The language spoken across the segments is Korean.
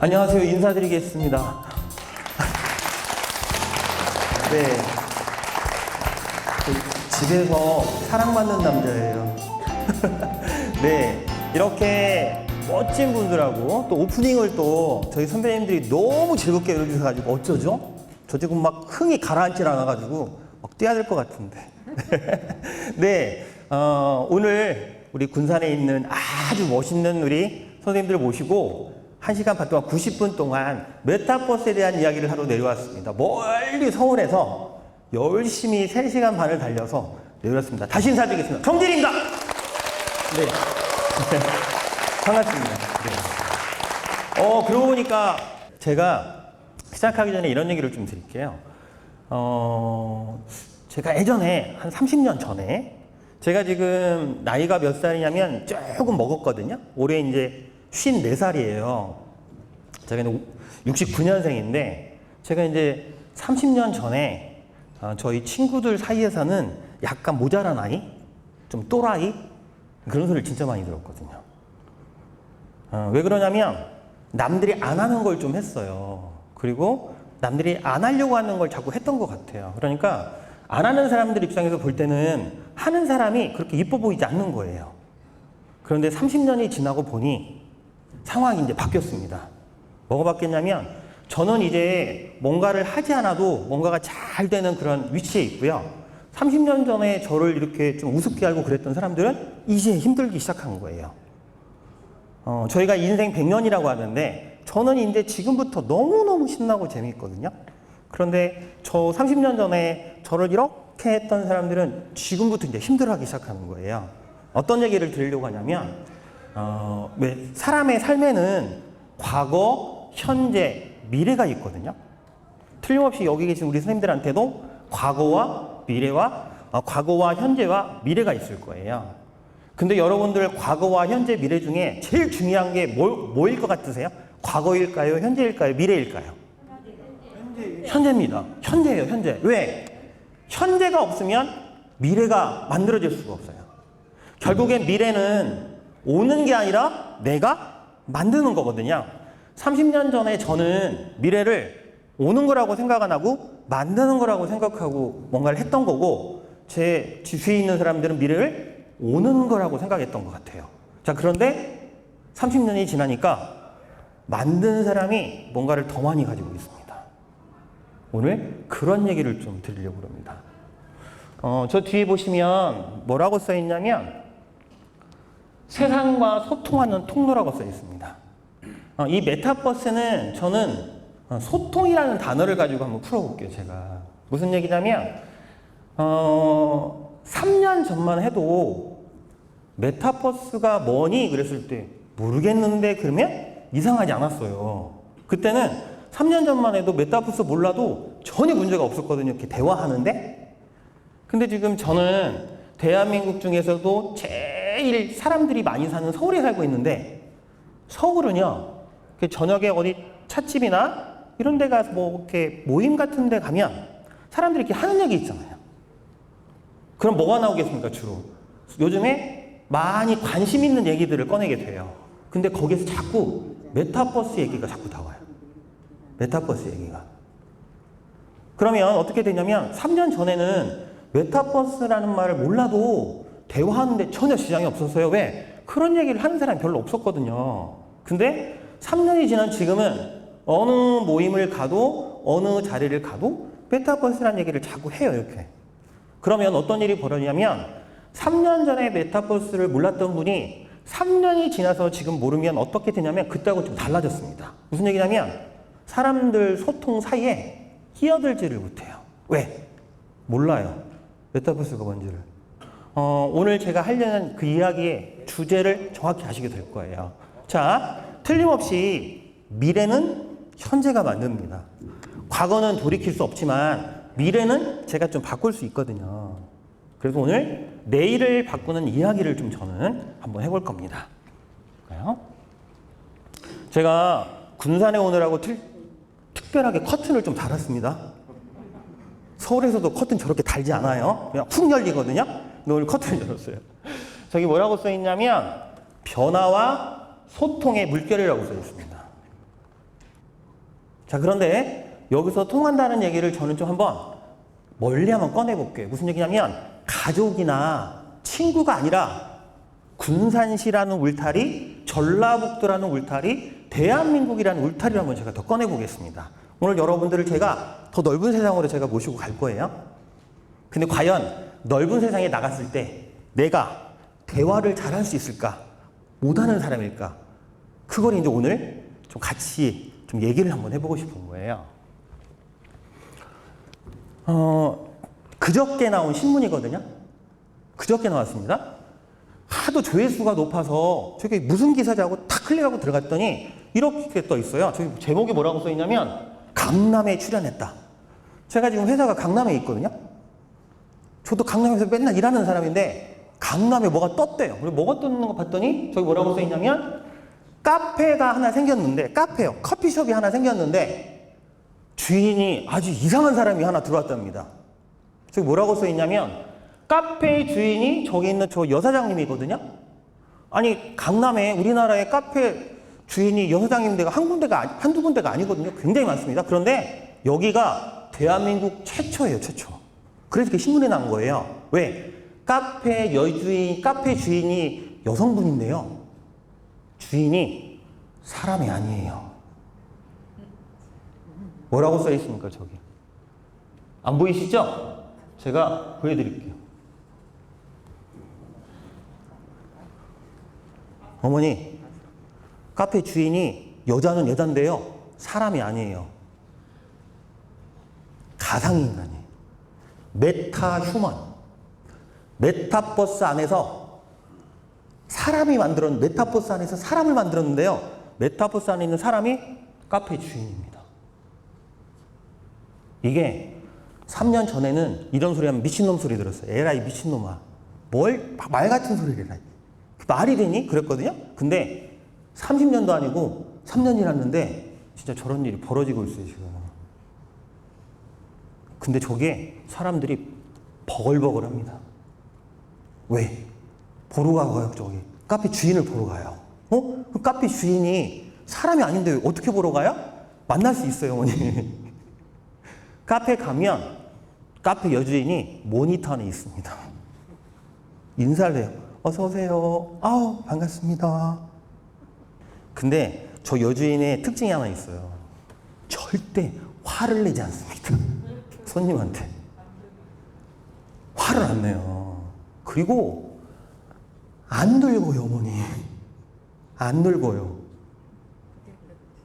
안녕하세요. 인사드리겠습니다. 네. 집에서 사랑받는 남자예요. 네. 이렇게 멋진 분들하고 또 오프닝을 또 저희 선배님들이 너무 즐겁게 해주셔가지고 어쩌죠? 저 지금 막 흥이 가라앉질 않아가지고 막 뛰어야 될 것 같은데. 네. 오늘 우리 군산에 있는 아주 멋있는 우리 선생님들 모시고 1시간 반 동안 90분 동안 메타버스에 대한 이야기를 하러 내려왔습니다. 멀리 서울에서 열심히 3시간 반을 달려서 내려왔습니다. 다시 인사드리겠습니다. 정진입니다. 네. 반갑습니다. 네. 그러고 보니까 제가 시작하기 전에 이런 얘기를 좀 드릴게요. 제가 예전에 한 30년 전에 제가 지금 나이가 몇 살이냐면 조금 먹었거든요. 올해 이제 54살이에요. 제가 69년생인데 제가 이제 30년 전에 저희 친구들 사이에서는 약간 모자란 아이, 좀 또라이 그런 소리를 진짜 많이 들었거든요. 왜 그러냐면 남들이 안 하는 걸 좀 했어요. 그리고 남들이 안 하려고 하는 걸 자꾸 했던 것 같아요. 그러니까 안 하는 사람들 입장에서 볼 때는 하는 사람이 그렇게 이뻐 보이지 않는 거예요. 그런데 30년이 지나고 보니 상황이 이제 바뀌었습니다. 뭐가 바뀌었냐면 저는 이제 뭔가를 하지 않아도 뭔가가 잘 되는 그런 위치에 있고요. 30년 전에 저를 이렇게 좀 우습게 알고 그랬던 사람들은 이제 힘들기 시작한 거예요. 저희가 인생 100년이라고 하는데 저는 이제 지금부터 너무너무 신나고 재미있거든요. 그런데 저 30년 전에 저를 이렇게 했던 사람들은 지금부터 이제 힘들어하기 시작하는 거예요. 어떤 얘기를 드리려고 하냐면 왜 사람의 삶에는 과거, 현재, 미래가 있거든요. 틀림없이 여기 계신 우리 선생님들한테도 과거와 현재와 미래가 있을 거예요. 근데 여러분들 과거와 현재, 미래 중에 제일 중요한 게 뭐일 것 같으세요? 과거일까요? 현재일까요? 미래일까요? 현재입니다. 현재예요, 현재. 왜? 현재가 없으면 미래가 만들어질 수가 없어요. 결국엔 미래는 오는 게 아니라 내가 만드는 거거든요. 30년 전에 저는 미래를 오는 거라고 생각 안 하고 만드는 거라고 생각하고 뭔가를 했던 거고 제 주위에 있는 사람들은 미래를 오는 거라고 생각했던 것 같아요. 자, 그런데 30년이 지나니까 만든 사람이 뭔가를 더 많이 가지고 있습니다. 오늘 그런 얘기를 좀 드리려고 합니다. 저 뒤에 보시면 뭐라고 써 있냐면 세상과 소통하는 통로라고 써 있습니다. 이 메타버스는 저는 소통이라는 단어를 가지고 한번 풀어볼게요. 제가 무슨 얘기냐면 3년 전만 해도 메타버스가 뭐니? 그랬을 때 모르겠는데 그러면 이상하지 않았어요. 그때는 3년 전만 해도 메타버스 몰라도 전혀 문제가 없었거든요. 이렇게 대화하는데. 근데 지금 저는 대한민국 중에서도 제일 사람들이 많이 사는 서울에 살고 있는데 서울은요. 저녁에 어디 찻집이나 이런 데 가서 뭐 이렇게 모임 같은 데 가면 사람들이 이렇게 하는 얘기 있잖아요. 그럼 뭐가 나오겠습니까, 주로? 요즘에 많이 관심 있는 얘기들을 꺼내게 돼요. 근데 거기서 자꾸 메타버스 얘기가 자꾸 나와요. 메타버스 얘기가. 그러면 어떻게 되냐면 3년 전에는 메타버스라는 말을 몰라도 대화하는데 전혀 지장이 없었어요. 왜? 그런 얘기를 하는 사람이 별로 없었거든요. 근데 3년이 지난 지금은 어느 모임을 가도 어느 자리를 가도 메타버스라는 얘기를 자꾸 해요. 이렇게. 그러면 어떤 일이 벌어지냐면 3년 전에 메타버스를 몰랐던 분이 3년이 지나서 지금 모르면 어떻게 되냐면 그때하고 좀 달라졌습니다. 무슨 얘기냐면 사람들 소통 사이에 끼어들지를 못해요. 왜? 몰라요. 메타버스가 뭔지를. 오늘 제가 하려는 그 이야기의 주제를 정확히 아시게 될 거예요. 자, 틀림없이 미래는 현재가 만듭니다. 과거는 돌이킬 수 없지만 미래는 제가 좀 바꿀 수 있거든요. 그래서 오늘 내일을 바꾸는 이야기를 좀 저는 한번 해볼 겁니다. 볼까요? 제가 군산에 오느라고 특별하게 커튼을 좀 달았습니다. 서울에서도 커튼 저렇게 달지 않아요. 그냥 훅 열리거든요. 근데 오늘 커튼을 열었어요. 저기 뭐라고 써 있냐면 변화와 소통의 물결이라고 써 있습니다. 자, 그런데 여기서 통한다는 얘기를 저는 좀 한번 멀리 한번 꺼내볼게요. 무슨 얘기냐면 가족이나 친구가 아니라 군산시라는 울타리, 전라북도라는 울타리, 대한민국이라는 울타리를 한번 제가 더 꺼내보겠습니다. 오늘 여러분들을 제가 더 넓은 세상으로 제가 모시고 갈 거예요. 근데 과연 넓은 세상에 나갔을 때 내가 대화를 잘할 수 있을까? 못하는 사람일까? 그걸 이제 오늘 좀 같이 좀 얘기를 한번 해보고 싶은 거예요. 그저께 나온 신문이거든요. 그저께 나왔습니다. 하도 조회수가 높아서 저게 무슨 기사지 하고 탁 클릭하고 들어갔더니 이렇게 떠 있어요. 저기 제목이 뭐라고 써 있냐면 강남에 출연했다. 제가 지금 회사가 강남에 있거든요. 저도 강남에서 맨날 일하는 사람인데 강남에 뭐가 떴대요. 그리고 뭐가 떴는 거 봤더니 저기 뭐라고 써 있냐면 카페가 하나 생겼는데, 카페요. 커피숍이 하나 생겼는데 주인이 아주 이상한 사람이 하나 들어왔답니다. 저기 뭐라고 써 있냐면 카페 주인이 저기 있는 저 여사장님이거든요. 아니 강남에 우리나라의 카페 주인이 여사장님 데가 한두 군데가 아니거든요. 굉장히 많습니다. 그런데 여기가 대한민국 최초예요. 최초. 그래서 이렇게 신문에 난 거예요. 왜? 카페 주인이 여성분인데요. 주인이 사람이 아니에요. 뭐라고 써 있습니까, 저기? 안 보이시죠? 제가 보여드릴게요. 어머니, 카페 주인이 여자는 여잔데요. 사람이 아니에요. 가상인간이에요. 메타 휴먼. 메타버스 안에서 메타버스 안에서 사람을 만들었는데요. 메타버스 안에 있는 사람이 카페 주인입니다. 이게 3년 전에는 이런 소리 하면 미친놈 소리 들었어요. 에라이 미친놈아. 말 같은 소리를 해라. 말이 되니? 그랬거든요. 근데 30년도 아니고 3년 지났는데 진짜 저런 일이 벌어지고 있어요, 지금. 근데 저게 사람들이 버글버글합니다. 왜? 보러 가요, 저기. 카페 주인을 보러 가요. 그 카페 주인이 사람이 아닌데 어떻게 보러 가요? 만날 수 있어요, 어머니. 카페 가면 카페 여주인이 모니터 안에 있습니다. 인사를 해요. 어서 오세요. 아우, 반갑습니다. 근데 저 여주인의 특징이 하나 있어요. 절대 화를 내지 않습니다. 손님한테. 화를 안 내요. 그리고 안 늙어요, 어머니. 안 늙어요.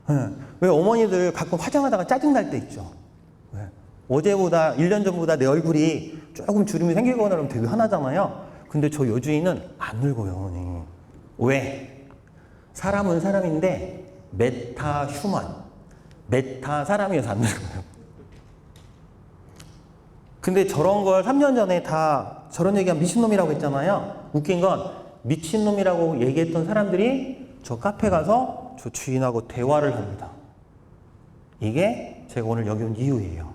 네. 왜 어머니들 가끔 화장하다가 짜증날 때 있죠. 네. 어제보다 1년 전보다 내 얼굴이 조금 주름이 생기거나 그러면 되게 화나잖아요. 근데 저 여주인은 안 늙어요, 어머니. 왜? 사람은 사람인데 메타 휴먼, 메타 사람이어서 안 늙어요. 근데 저런 걸 3년 전에 다 저런 얘기하면 미친놈이라고 했잖아요. 웃긴 건 미친놈이라고 얘기했던 사람들이 저 카페 가서 저 주인하고 대화를 합니다. 이게 제가 오늘 여기 온 이유예요.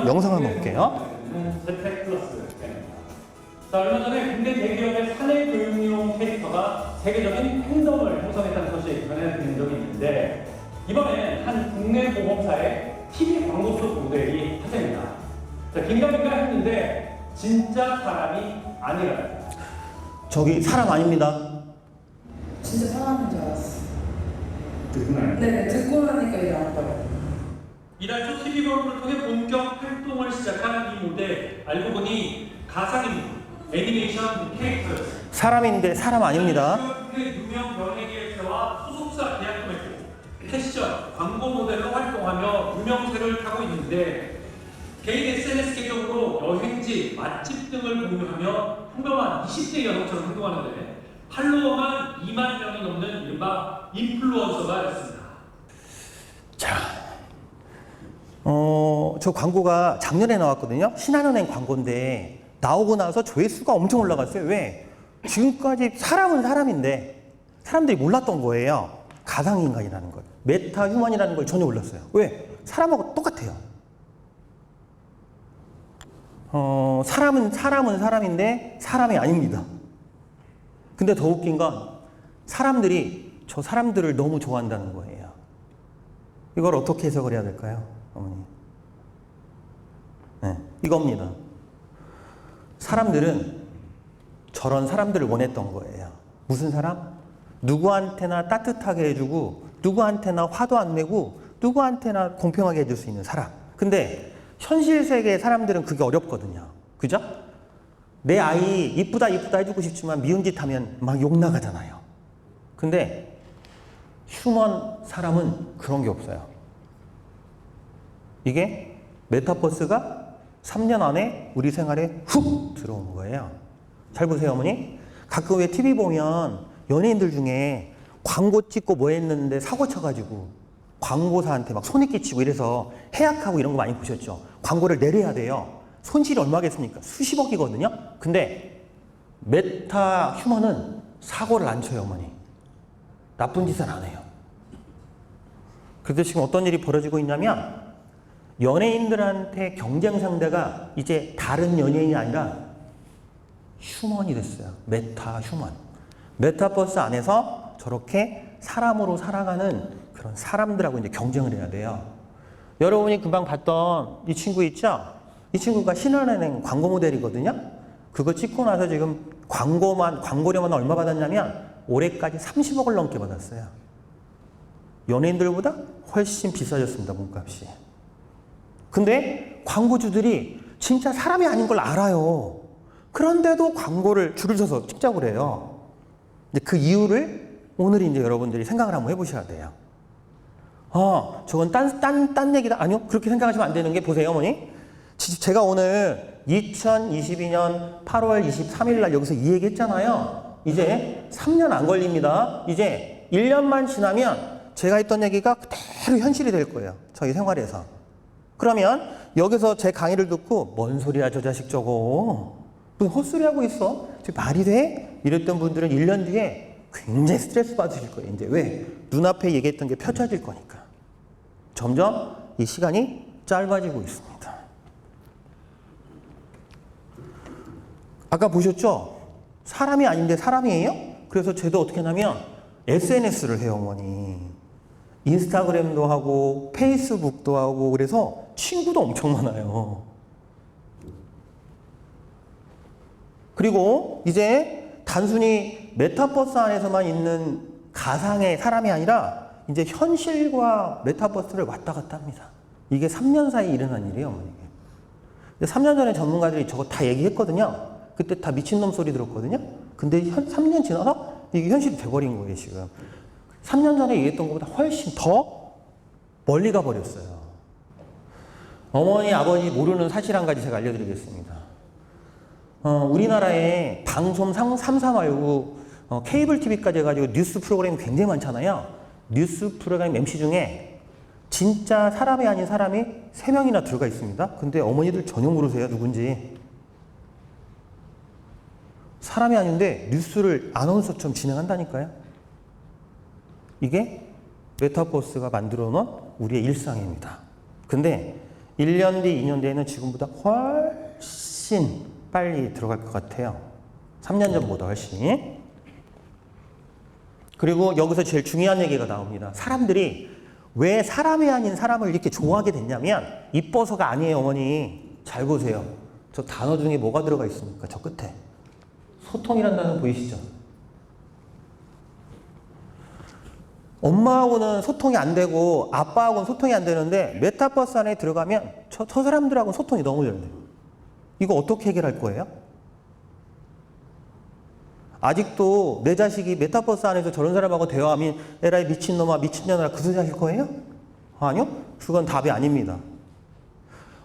영상 한번 볼게요. 자, 얼마 전에 국내 대기업의 사내 교육용 캐릭터가 세계적인 팬덤을 형성했다는 소식 전해드린 적이 있는데 이번엔 한 국내 보험사의 TV 광고 속 모델이 화제입니다. 자, 긴가민가 했는데 진짜 사람이 아니라요. 저기 사람 아닙니다. 진짜 사람인 줄 알았어. 듣나요? 네, 듣고 나니까 이게 알았더라고요. 이달 초 TV 광고를 통해 본격 활동을 시작한 이 모델, 알고 보니 가상인 애니메이션 캐릭터였어요. 사람인데 사람 아닙니다. 유명 연예계에서와 소속사 계약도 했고 패션, 광고 모델로 활동하며 유명세를 타고 있는데 개인 SNS 계정으로 여행지, 맛집 등을 공유하며 평범한 20대 여성처럼 행동하는데 팔로워만 2만 명이 넘는 이른바 인플루언서가 됐습니다. 자, 저 광고가 작년에 나왔거든요. 신한은행 광고인데 나오고 나서 조회수가 엄청 올라갔어요. 왜? 지금까지 사람은 사람인데 사람들이 몰랐던 거예요. 가상인간이라는 걸. 메타 휴먼이라는 걸 전혀 몰랐어요. 왜? 사람하고 똑같아요. 사람은 사람인데 사람이 아닙니다. 근데 더 웃긴 건 사람들이 저 사람들을 너무 좋아한다는 거예요. 이걸 어떻게 해석을 해야 될까요, 어머니? 네, 이겁니다. 사람들은 저런 사람들을 원했던 거예요. 무슨 사람? 누구한테나 따뜻하게 해주고, 누구한테나 화도 안 내고, 누구한테나 공평하게 해줄 수 있는 사람. 근데 현실 세계의 사람들은 그게 어렵거든요. 그죠? 내 아이 이쁘다 이쁘다 해주고 싶지만 미운 짓 하면 막 욕 나가잖아요. 근데 휴먼 사람은 그런 게 없어요. 이게 메타버스가 3년 안에 우리 생활에 훅 들어온 거예요. 잘 보세요, 어머니. 가끔 왜 TV 보면 연예인들 중에 광고 찍고 뭐 했는데 사고 쳐가지고 광고사한테 막 손해 끼치고 이래서 해약하고 이런 거 많이 보셨죠? 광고를 내려야 돼요. 손실이 얼마겠습니까? 수십억이거든요? 근데 메타 휴먼은 사고를 안 쳐요, 어머니. 나쁜 짓은 안 해요. 그래서 지금 어떤 일이 벌어지고 있냐면 연예인들한테 경쟁 상대가 이제 다른 연예인이 아니라 휴먼이 됐어요. 메타 휴먼. 메타버스 안에서 저렇게 사람으로 살아가는 그런 사람들하고 이제 경쟁을 해야 돼요. 여러분이 금방 봤던 이 친구 있죠? 이 친구가 신한은행 광고 모델이거든요. 그거 찍고 나서 지금 광고료만 얼마 받았냐면 올해까지 30억을 넘게 받았어요. 연예인들보다 훨씬 비싸졌습니다, 몸값이. 근데 광고주들이 진짜 사람이 아닌 걸 알아요. 그런데도 광고를 줄을 서서 찍자고 그래요. 근데 그 이유를 오늘 이제 여러분들이 생각을 한번 해보셔야 돼요. 저건 딴 얘기다. 아니요. 그렇게 생각하시면 안 되는 게 보세요, 어머니. 제가 오늘 2022년 8월 23일 날 여기서 이 얘기 했잖아요. 이제 3년 안 걸립니다. 이제 1년만 지나면 제가 했던 얘기가 그대로 현실이 될 거예요. 저희 생활에서. 그러면 여기서 제 강의를 듣고 뭔 소리야 저 자식 저거. 무슨 헛소리 하고 있어? 말이 돼? 이랬던 분들은 1년 뒤에 굉장히 스트레스 받으실 거예요. 이제 왜? 눈앞에 얘기했던 게 펼쳐질 거니까. 점점 이 시간이 짧아지고 있습니다. 아까 보셨죠? 사람이 아닌데 사람이에요? 그래서 쟤도 어떻게 하냐면 SNS를 해요, 어머니. 인스타그램도 하고 페이스북도 하고 그래서 친구도 엄청 많아요. 그리고 이제 단순히 메타버스 안에서만 있는 가상의 사람이 아니라 이제 현실과 메타버스를 왔다 갔다 합니다. 이게 3년 사이에 일어난 일이에요, 어머니. 3년 전에 전문가들이 저거 다 얘기했거든요. 그때 다 미친놈 소리 들었거든요. 근데 3년 지나서 이게 현실이 돼버린 거예요, 지금. 3년 전에 얘기했던 것보다 훨씬 더 멀리 가버렸어요. 어머니, 아버지 모르는 사실 한 가지 제가 알려드리겠습니다. 우리나라에 방송 3사 말고 케이블 TV까지 해가지고 뉴스 프로그램이 굉장히 많잖아요. 뉴스 프로그램 MC 중에 진짜 사람이 아닌 사람이 3명이나 들어가 있습니다. 근데 어머니들 전혀 모르세요, 누군지. 사람이 아닌데 뉴스를 아나운서처럼 진행한다니까요. 이게 메타버스가 만들어 놓은 우리의 일상입니다. 근데 1년 뒤, 2년 뒤에는 지금보다 훨씬 빨리 들어갈 것 같아요. 3년 전보다 훨씬. 그리고 여기서 제일 중요한 얘기가 나옵니다. 사람들이 왜 사람이 아닌 사람을 이렇게 좋아하게 됐냐면 이뻐서가 아니에요, 어머니. 잘 보세요. 저 단어 중에 뭐가 들어가 있습니까? 저 끝에. 소통이라는 단어 보이시죠? 엄마하고는 소통이 안 되고 아빠하고는 소통이 안 되는데 메타버스 안에 들어가면 저 사람들하고는 소통이 너무 잘 돼요. 이거 어떻게 해결할 거예요? 아직도 내 자식이 메타버스 안에서 저런 사람하고 대화하면 에라이 미친놈아 미친년아 그 소리 하실 거예요? 아니요. 그건 답이 아닙니다.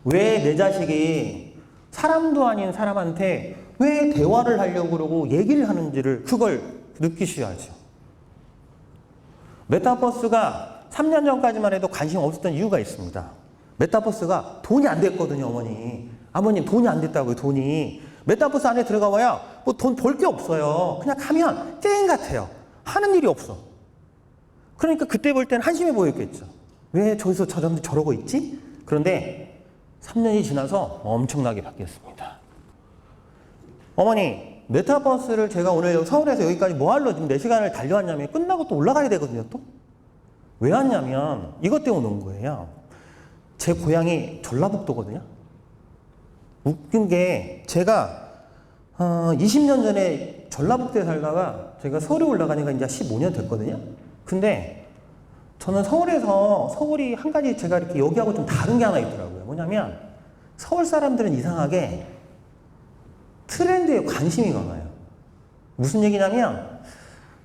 왜 내 자식이 사람도 아닌 사람한테 왜 대화를 하려고 그러고 얘기를 하는지를 그걸 느끼셔야죠. 메타버스가 3년 전까지만 해도 관심 없었던 이유가 있습니다. 메타버스가 돈이 안 됐거든요, 어머니. 아버님 돈이 안 됐다고요, 돈이. 메타버스 안에 들어가 봐야 뭐 돈 벌 게 없어요. 그냥 가면 게임 같아요. 하는 일이 없어. 그러니까 그때 볼 때는 한심해 보였겠죠. 왜 저기서 저 사람들 저러고 있지? 그런데 3년이 지나서 엄청나게 바뀌었습니다. 어머니, 메타버스를 제가 오늘 서울에서 여기까지 뭐 하러 지금 4시간을 달려왔냐면 끝나고 또 올라가야 되거든요, 또. 왜 왔냐면 이것 때문에 온 거예요. 제 고향이 전라북도거든요. 웃긴 게 제가 20년 전에 전라북도에 살다가 제가 서울에 올라가니까 이제 15년 됐거든요. 근데 저는 서울이 한 가지 제가 이렇게 여기하고 좀 다른 게 하나 있더라고요. 뭐냐면 서울 사람들은 이상하게 트렌드에 관심이 많아요. 무슨 얘기냐면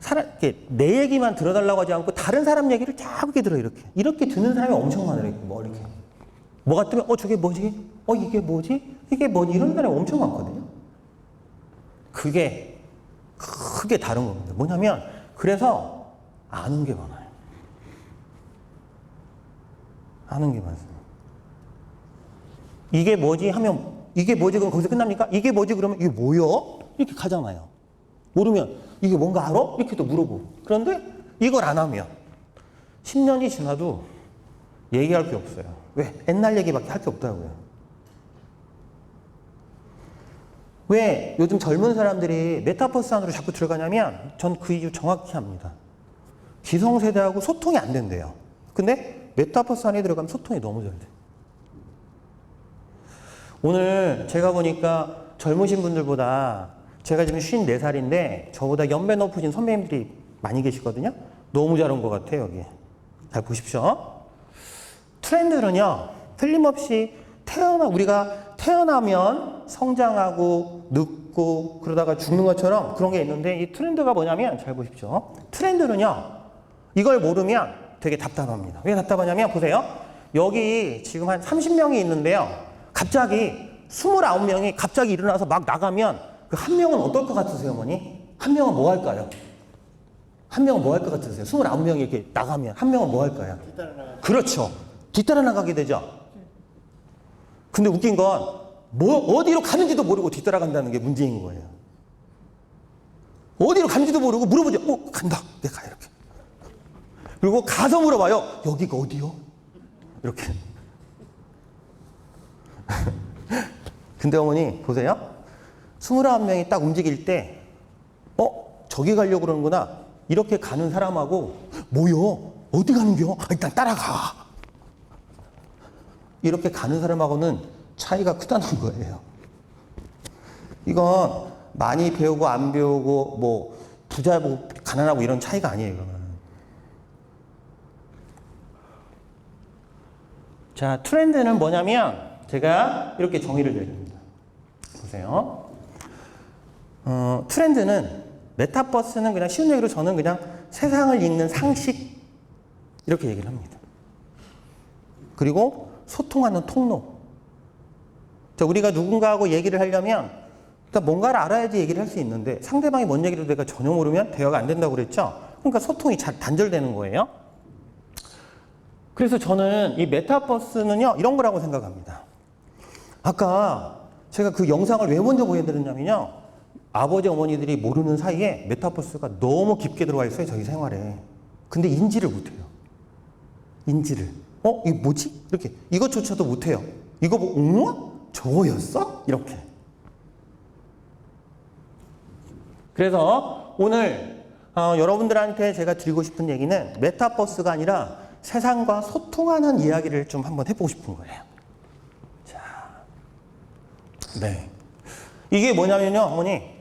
이렇게 내 얘기만 들어달라고 하지 않고 다른 사람 얘기를 자꾸 들어요. 이렇게 듣는 사람이 엄청 많아요. 이렇게 뭐가 뜨면 저게 뭐지? 이게 뭐지? 이게 뭐지? 이런 사람이 엄청 많거든요. 그게 크게 다른 겁니다. 뭐냐면 그래서 아는 게 많아요. 아는 게 많습니다. 이게 뭐지 하면 이게 뭐지 그럼 거기서 끝납니까? 이게 뭐지 그러면 이게 뭐요? 이렇게 가잖아요. 모르면 이게 뭔가 알아? 이렇게 또 물어보고. 그런데 이걸 안 하면 10년이 지나도 얘기할 게 없어요. 왜? 옛날 얘기밖에 할 게 없다고요. 왜 요즘 젊은 사람들이 메타버스 안으로 자꾸 들어가냐면 전 그 이유 정확히 합니다. 기성세대하고 소통이 안 된대요. 근데 메타버스 안에 들어가면 소통이 너무 잘 돼. 오늘 제가 보니까 젊으신 분들보다 제가 지금 54살인데 저보다 연배 높으신 선배님들이 많이 계시거든요. 너무 잘 온 것 같아요. 여기 잘 보십시오. 트렌드는요 틀림없이 우리가 태어나면 성장하고 늙고 그러다가 죽는 것처럼 그런 게 있는데 이 트렌드가 뭐냐면 잘 보십시오. 트렌드는요 이걸 모르면 되게 답답합니다. 왜 답답하냐면 보세요. 여기 지금 한 30명이 있는데요. 갑자기 29명이 갑자기 일어나서 막 나가면 그 한 명은 어떨 것 같으세요, 어머니? 한 명은 뭐 할까요? 한 명은 뭐 할 것 같으세요? 29명이 이렇게 나가면 한 명은 뭐 할까요? 그렇죠. 뒤따라 나가게 되죠. 근데 웃긴 건 어디로 가는지도 모르고 뒤따라간다는 게 문제인 거예요. 어디로 가는지도 모르고 물어보죠. 간다. 내가 이렇게. 그리고 가서 물어봐요. 여기가 어디요? 이렇게. 근데 어머니 보세요. 29명이 딱 움직일 때 저기 가려고 그러는구나. 이렇게 가는 사람하고 뭐요? 어디 가는겨? 일단 따라가. 이렇게 가는 사람하고는 차이가 크다는 거예요. 이건 많이 배우고 안 배우고 뭐 부자고 가난하고 이런 차이가 아니에요. 이거는. 자, 트렌드는 뭐냐면 제가 이렇게 정의를 내립니다. 보세요. 트렌드는 메타버스는 그냥 쉬운 얘기로 저는 그냥 세상을 읽는 상식 이렇게 얘기를 합니다. 그리고 소통하는 통로. 자, 우리가 누군가하고 얘기를 하려면 일단 뭔가를 알아야지 얘기를 할 수 있는데 상대방이 뭔 얘기를 내가 전혀 모르면 대화가 안 된다고 그랬죠. 그러니까 소통이 잘 단절되는 거예요. 그래서 저는 이 메타버스는요 이런 거라고 생각합니다. 아까 제가 그 영상을 왜 먼저 보여드렸냐면요. 아버지 어머니들이 모르는 사이에 메타버스가 너무 깊게 들어와 있어요. 저희 생활에. 근데 인지를 못해요. 인지를. 이게 뭐지? 이렇게. 이것조차도 못해요. 이거 저거였어? 이렇게. 그래서 오늘 여러분들한테 제가 드리고 싶은 얘기는 메타버스가 아니라 세상과 소통하는 이야기를 좀 한번 해보고 싶은 거예요. 자, 네. 이게 뭐냐면요, 어머니.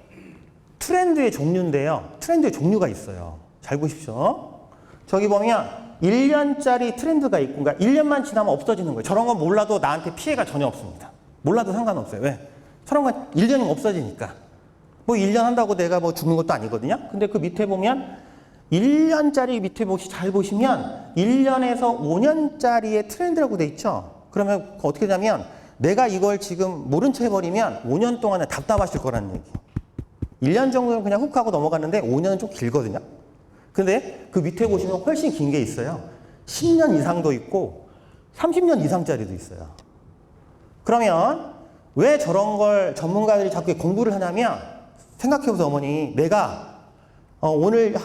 트렌드의 종류인데요. 트렌드의 종류가 있어요. 잘 보십시오. 저기 보면 1년짜리 트렌드가 있고, 그러니까 1년만 지나면 없어지는 거예요. 저런 건 몰라도 나한테 피해가 전혀 없습니다. 몰라도 상관없어요. 왜? 저런 건 1년이면 없어지니까. 뭐 1년 한다고 내가 뭐 죽는 것도 아니거든요. 근데 그 밑에 보면 1년짜리 밑에 잘 보시면 1년에서 5년짜리의 트렌드라고 돼 있죠. 그러면 어떻게 되냐면 내가 이걸 지금 모른 채 해버리면 5년 동안은 답답하실 거라는 얘기. 1년 정도는 그냥 훅 하고 넘어가는데 5년은 좀 길거든요. 근데 그 밑에 보시면 훨씬 긴 게 있어요. 10년 이상도 있고 30년 이상짜리도 있어요. 그러면 왜 저런 걸 전문가들이 자꾸 공부를 하냐면 생각해보세요, 어머니. 내가 오늘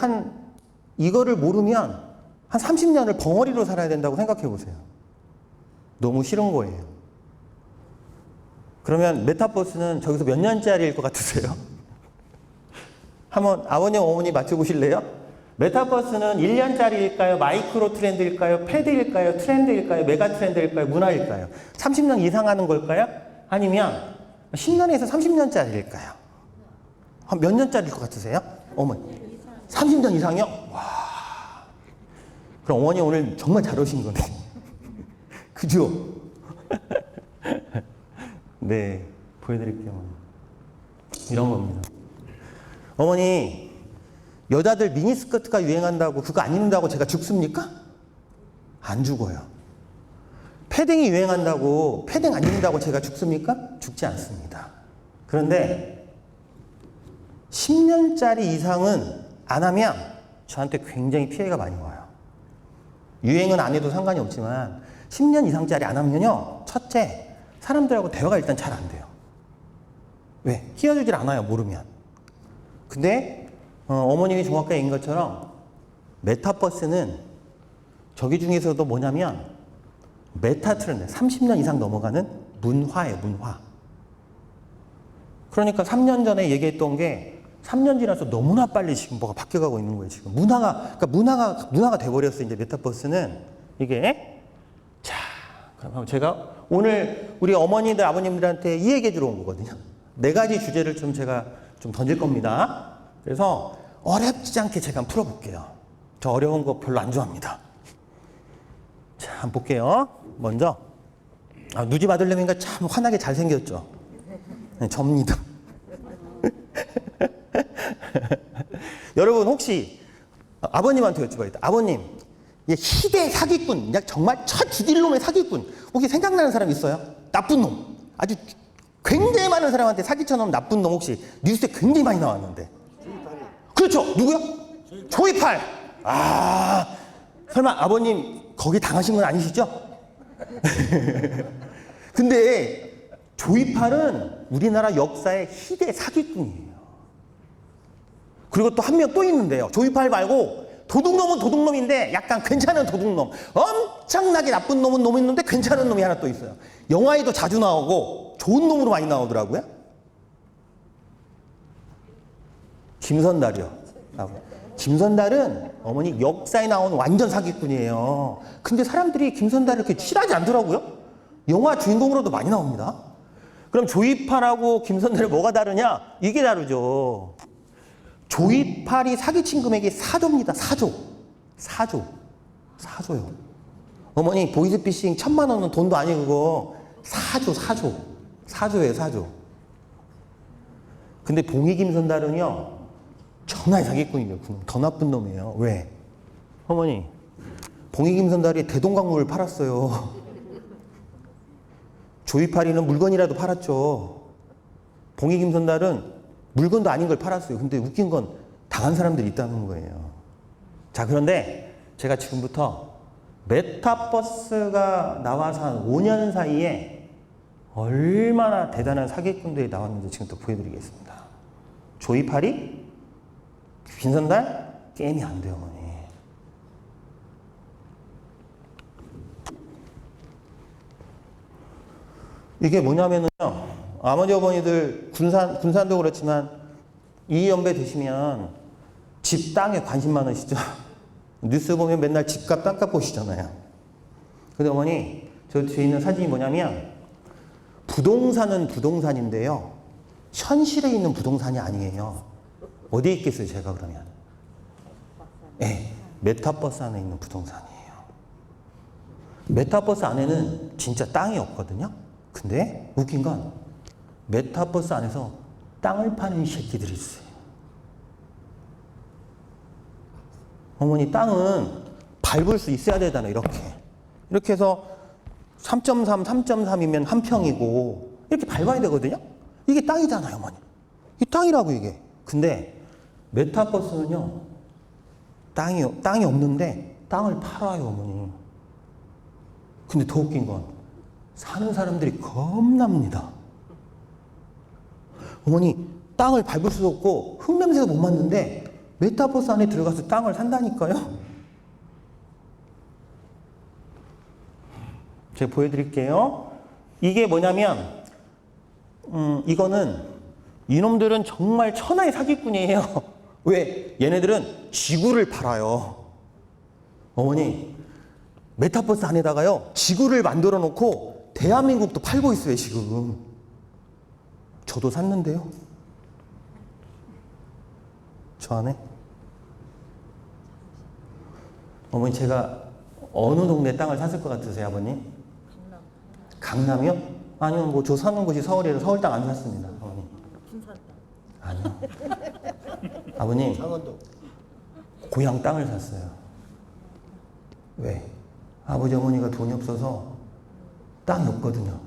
이거를 모르면 한 30년을 벙어리로 살아야 된다고 생각해보세요. 너무 싫은 거예요. 그러면 메타버스는 저기서 몇 년짜리일 것 같으세요? 한번 아버님, 어머니 맞춰보실래요? 메타버스는 1년짜리일까요? 마이크로 트렌드일까요? 패드일까요? 트렌드일까요? 메가 트렌드일까요? 문화일까요? 30년 이상 하는 걸까요? 아니면 10년에서 30년짜리일까요? 한 몇 년짜리일 것 같으세요? 어머니. 30년 이상이요? 와. 그럼 어머니 오늘 정말 잘 오신 거네. 그죠? 네. 보여드릴게요. 어머니. 이런 겁니다. 어머니. 여자들 미니스커트가 유행한다고 그거 안 입는다고 제가 죽습니까? 안 죽어요. 패딩이 유행한다고 패딩 안 입는다고 제가 죽습니까? 죽지 않습니다. 그런데 10년짜리 이상은 안 하면 저한테 굉장히 피해가 많이 와요. 유행은 안 해도 상관이 없지만 10년 이상짜리 안 하면요. 첫째, 사람들하고 대화가 일단 잘 안 돼요. 왜? 끼어들질 않아요. 모르면. 근데 어머님이 정확하게 얘기한 것처럼 메타버스는 저기 중에서도 뭐냐면 메타 트렌드, 30년 이상 넘어가는 문화예요, 문화. 그러니까 3년 전에 얘기했던 게 3년 지나서 너무나 빨리 지금 뭐가 바뀌어가고 있는 거예요, 지금. 그러니까 문화가 돼버렸어요, 이제 메타버스는. 이게. 자, 그럼 제가 오늘 우리 어머니들, 아버님들한테 이 얘기 해주러 온 거거든요. 4가지 주제를 좀 제가 좀 던질 겁니다. 그래서 어렵지 않게 제가 한번 풀어볼게요. 저 어려운 거 별로 안 좋아합니다. 자, 한번 볼게요. 먼저 누지 받으려니까 참 환하게 잘생겼죠. 네, 접니다. 여러분 혹시 아버님한테 여쭤봐야겠다. 아버님, 희대 사기꾼, 그냥 정말 첫 죽일 놈의 사기꾼 혹시 생각나는 사람 있어요? 나쁜 놈. 아주 굉장히 많은 사람한테 사기쳐놓은 나쁜 놈 혹시 뉴스에 굉장히 많이 나왔는데. 그렇죠. 누구요? 조이팔. 아, 설마 아버님 거기 당하신 건 아니시죠? 근데 조이팔은 우리나라 역사의 희대 사기꾼이에요. 그리고 또 한 명 또 있는데요. 조이팔 말고 도둑놈은 도둑놈인데 약간 괜찮은 도둑놈. 엄청나게 나쁜 놈은 놈이 있는데 괜찮은 놈이 하나 또 있어요. 영화에도 자주 나오고 좋은 놈으로 많이 나오더라고요. 김선달이요. 김선달은 어머니 역사에 나온 완전 사기꾼이에요. 근데 사람들이 김선달을 그렇게 싫어하지 않더라고요. 영화 주인공으로도 많이 나옵니다. 그럼 조이팔하고 김선달이 뭐가 다르냐? 이게 다르죠. 조이팔이 사기친 금액이 4조입니다. 4조요. 어머니 보이스피싱 1000만 원은 돈도 아니고 그거 4조예요. 4조. 근데 봉이 김선달은요. 전화의 사기꾼이에요. 더 나쁜 놈이에요. 왜? 어머니, 봉이 김선달이 대동강물을 팔았어요. 조이팔이는 물건이라도 팔았죠. 봉이 김선달은 물건도 아닌 걸 팔았어요. 근데 웃긴 건 당한 사람들이 있다는 거예요. 자, 그런데 제가 지금부터 메타버스가 나와서 한 5년 사이에 얼마나 대단한 사기꾼들이 나왔는지 지금 또 보여드리겠습니다. 조이팔이 김선달 게임이 안 돼요, 어머니. 이게 뭐냐면요. 아버지 어머니들 군산도 그렇지만 이연배 되시면 집 땅에 관심 많으시죠? 뉴스 보면 맨날 집값 땅값 보시잖아요. 근데 어머니 저 뒤에 있는 사진이 뭐냐면 부동산은 부동산인데요. 현실에 있는 부동산이 아니에요. 어디에 있겠어요, 제가 그러면? 네, 메타버스 안에 있는 부동산이에요. 메타버스 안에는 진짜 땅이 없거든요. 근데 웃긴 건 메타버스 안에서 땅을 파는 새끼들이 있어요. 어머니, 땅은 밟을 수 있어야 되잖아요, 이렇게 해서 3.3, 3.3이면 한 평이고 이렇게 밟아야 되거든요. 이게 땅이잖아요, 어머니. 이 땅이라고 이게. 근데 메타버스는요, 땅이 없는데 땅을 팔아요, 어머니. 근데 더 웃긴 건 사는 사람들이 겁납니다. 어머니, 땅을 밟을 수도 없고 흙냄새도 못 맡는데 메타버스 안에 들어가서 땅을 산다니까요. 제가 보여드릴게요. 이게 뭐냐면 이거는 이놈들은 정말 천하의 사기꾼이에요. 왜? 얘네들은 지구를 팔아요. 어머니, 메타버스 안에다가요, 지구를 만들어 놓고 대한민국도 팔고 있어요, 지금. 저도 샀는데요. 저 안에. 어머니, 제가 어느 동네 땅을 샀을 것 같으세요, 아버님? 강남이요? 아니요, 뭐 저 사는 곳이 서울이라 서울 땅 안 샀습니다, 어머니. 아니요. 아버님, 강원도. 고향 땅을 샀어요. 왜? 아버지 어머니가 돈이 없어서 땅이 없거든요.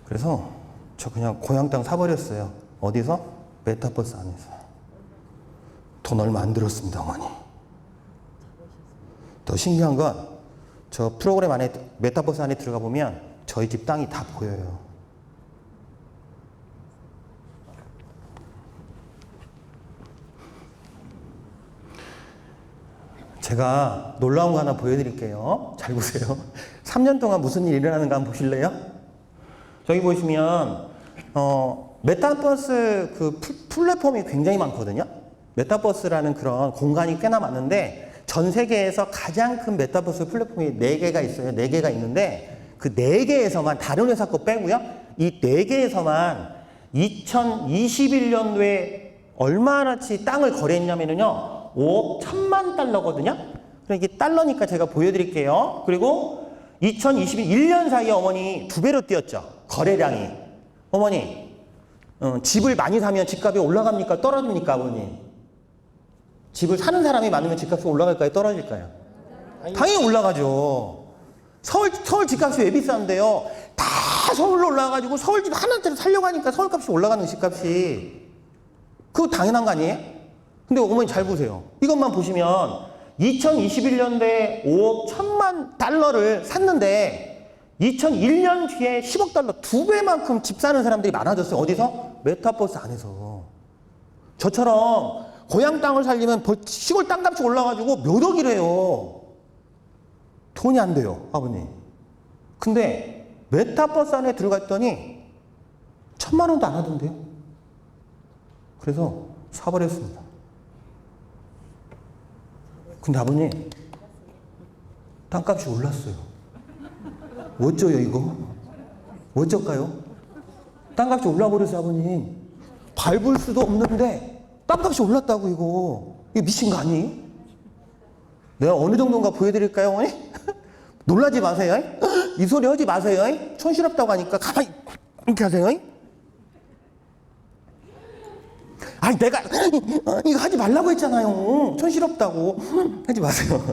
그래서 저 그냥 고향 땅 사버렸어요. 어디서? 메타버스 안에서. 돈 얼마 안 들었습니다, 어머니. 더 신기한 건 저 프로그램 안에, 메타버스 안에 들어가 보면 저희 집 땅이 다 보여요. 제가 놀라운 거 하나 보여드릴게요. 잘 보세요. 3년 동안 무슨 일이 일어나는가 한번 보실래요? 저기 보시면 메타버스 그 플랫폼이 굉장히 많거든요. 메타버스라는 그런 공간이 꽤나 많은데 전 세계에서 가장 큰 메타버스 플랫폼이 4개가 있어요. 4개가 있는데 그 4개에서만, 다른 회사 거 빼고요, 이 4개에서만 2021년도에 얼마나치 땅을 거래했냐면요, 5억 1천만 달러거든요. 그러니까 이게 달러니까 제가 보여드릴게요. 그리고 2021년 사이에 어머니 2배로 뛰었죠, 거래량이. 어머니, 집을 많이 사면 집값이 올라갑니까? 떨어집니까, 아버님? 집을 사는 사람이 많으면 집값이 올라갈까요? 떨어질까요? 당연히 올라가죠. 서울 집값이 왜 비싼데요? 다 서울로 올라가가지고 서울 집 하나짜리 살려고 하니까 서울값이 올라가는, 집값이. 그거 당연한 거 아니에요? 근데 어머니 잘 보세요. 이것만 보시면 2021년도에 5억 1천만 달러를 샀는데 2001년 뒤에 10억 달러, 2배만큼 집 사는 사람들이 많아졌어요. 어디서? 메타버스 안에서. 저처럼 고향 땅을 살리면 시골 땅값이 올라가지고 몇 억이래요. 돈이 안 돼요, 아버님. 근데 메타버스 안에 들어갔더니 1,000만 원도 안 하던데요. 그래서 사버렸습니다. 근데 아버님, 땅값이 올랐어요. 어쩌요, 이거? 어쩔까요? 땅값이 올라버렸어요, 아버님. 밟을 수도 없는데 땅값이 올랐다고, 이거. 이거 미친 거 아니에요? 내가 어느 정도인가 보여드릴까요, 어머니? 놀라지 마세요. 이 소리 하지 마세요. 촌스럽다고 하니까 가만히 이렇게 하세요. 아니, 내가 이거 하지 말라고 했잖아요. 촌스럽다고. 하지 마세요.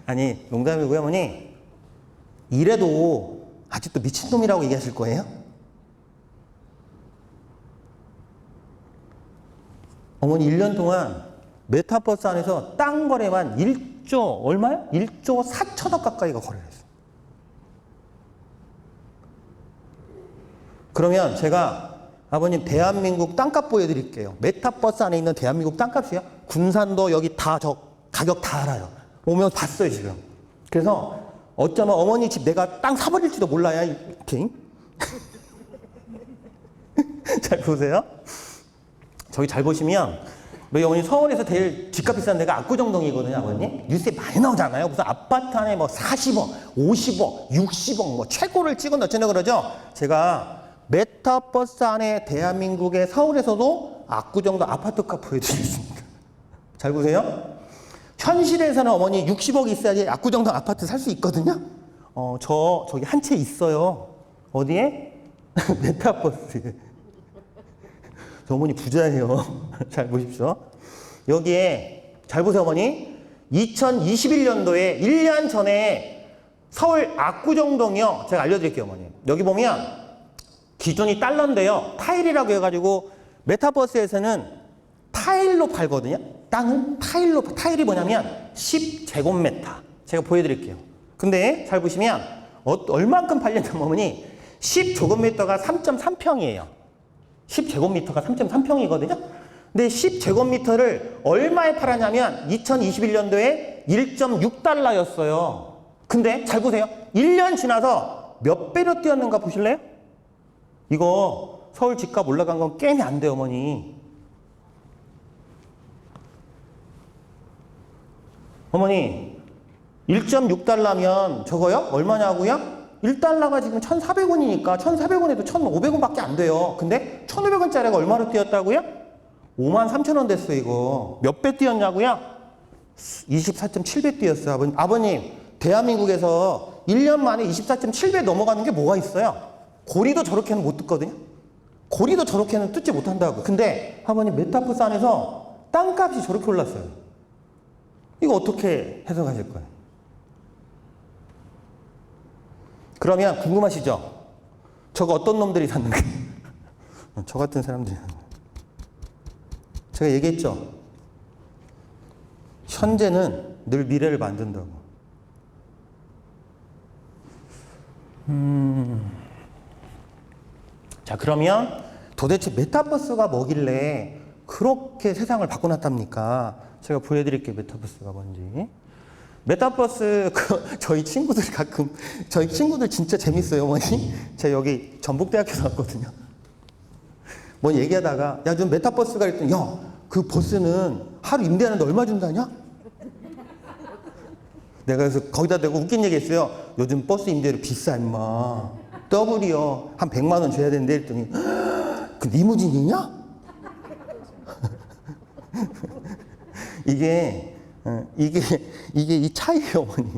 아니, 농담이고요, 어머니. 이래도 아직도 미친놈이라고 얘기하실 거예요? 어머니 1년 동안 메타버스 안에서 땅 거래만 1조 얼마요? 1조 4천억 가까이가 거래를 했어요. 그러면 제가 아버님 대한민국 땅값 보여드릴게요. 메타버스 안에 있는 대한민국 땅값이요. 군산도 여기 다 저 가격 다 알아요. 오면 봤어요, 지금. 그래서 어쩌면 어머니 집 내가 땅 사버릴지도 몰라요, 이렇게. 잘 보세요. 저기 잘 보시면 우리 어머니 서울에서 제일 집값 비싼 데가 압구정동이거든요, 아버님. 뉴스에 많이 나오잖아요. 무슨 아파트 안에 뭐 40억, 50억, 60억 뭐 최고를 찍은 어쩌나 그러죠. 제가 메타버스 안에 대한민국의 서울에서도 압구정동 아파트값 보여드리겠습니다. 잘 보세요. 현실에서는 어머니 60억이 있어야지 압구정동 아파트 살 수 있거든요. 저기 한 채 있어요. 어디에? 메타버스. 어머니 부자예요. 잘 보십시오. 여기에 잘 보세요, 어머니. 2021년도에 1년 전에 서울 압구정동이요. 제가 알려드릴게요, 어머니. 여기 보면 기존이 달러인데요. 타일이라고 해가지고 메타버스에서는 타일로 팔거든요. 땅은 타일로, 타일이 뭐냐면 10제곱미터. 제가 보여드릴게요. 근데 잘 보시면 얼만큼 팔렸냐면 어머니 10제곱미터가 3.3평이에요. 10제곱미터가 3.3평이거든요. 근데 10제곱미터를 얼마에 팔았냐면 2021년도에 1.6달러였어요. 근데 잘 보세요. 1년 지나서 몇 배로 뛰었는가 보실래요? 이거 서울 집값 올라간 건 게임이 안 돼요, 어머니. 어머니 1.6달러면 저거요? 얼마냐고요? 1달러가 지금 1,400원이니까 1,400원에도 1,500원밖에 안 돼요. 근데 1,500원짜리가 얼마로 뛰었다고요? 53,000원 됐어 이거. 몇 배 뛰었냐고요? 24.7배 뛰었어요. 아버님 대한민국에서 1년 만에 24.7배 넘어가는 게 뭐가 있어요? 고리도 저렇게는 못 뜯거든요. 고리도 저렇게는 뜯지 못한다고. 근데 아버님 메타버스 안에서 땅값이 저렇게 올랐어요. 이거 어떻게 해석하실 거예요? 그러면 궁금하시죠? 저거 어떤 놈들이 샀는가? 저 같은 사람들이. 제가 얘기했죠? 현재는 늘 미래를 만든다고. 자, 그러면 도대체 메타버스가 뭐길래 그렇게 세상을 바꿔놨답니까? 제가 보여드릴게요, 메타버스가 뭔지. 메타버스, 저희 친구들 가끔, 저희 친구들 진짜 재밌어요, 어머니. 제가 여기 전북대학교 나왔거든요. 뭐 얘기하다가, 야, 좀 메타버스가 그랬더니, 야, 그 버스는 하루 임대하는데 얼마 준다냐? 내가 그래서 거기다 대고 웃긴 얘기 했어요. 요즘 버스 임대료 비싸, 임마. 더블이요. 한 100만 원 줘야 되는데 했더니, 그 리무진이냐? 이게 이 차이예요, 어머니.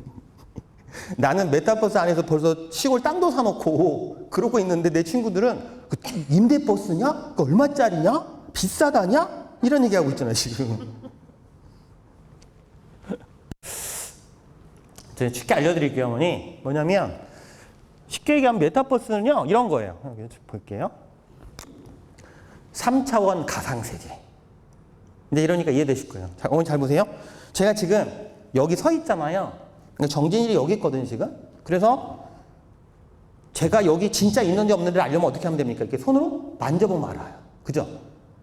나는 메타버스 안에서 벌써 시골 땅도 사놓고 그러고 있는데 내 친구들은 그 임대버스냐? 그 얼마짜리냐? 비싸다냐? 이런 얘기하고 있잖아요, 지금. 제가 쉽게 알려드릴게요, 어머니. 뭐냐면, 쉽게 얘기하면 메타버스는요, 이런 거예요. 여기 볼게요. 3차원 가상세계. 이제 이러니까 이해되실 거예요. 자, 어머니 잘 보세요. 제가 지금 여기 서 있잖아요. 정진일이 여기 있거든요, 지금. 그래서 제가 여기 진짜 있는지 없는지를 알려면 어떻게 하면 됩니까? 이렇게 손으로 만져보면 알아요. 그죠?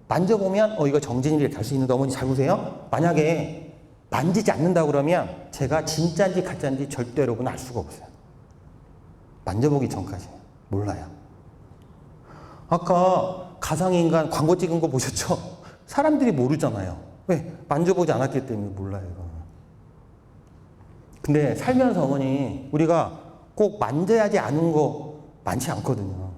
만져보면, 이거 정진일이 이렇게 할 수 있는데, 어머니 잘 보세요. 만약에 만지지 않는다 그러면 제가 진짜인지 가짜인지 절대 여러분은 알 수가 없어요. 만져보기 전까지. 몰라요. 아까 가상인간 광고 찍은 거 보셨죠? 사람들이 모르잖아요. 왜? 만져보지 않았기 때문에 몰라요. 이거. 근데 살면서 어머니, 우리가 꼭 만져야지 아는 거 많지 않거든요.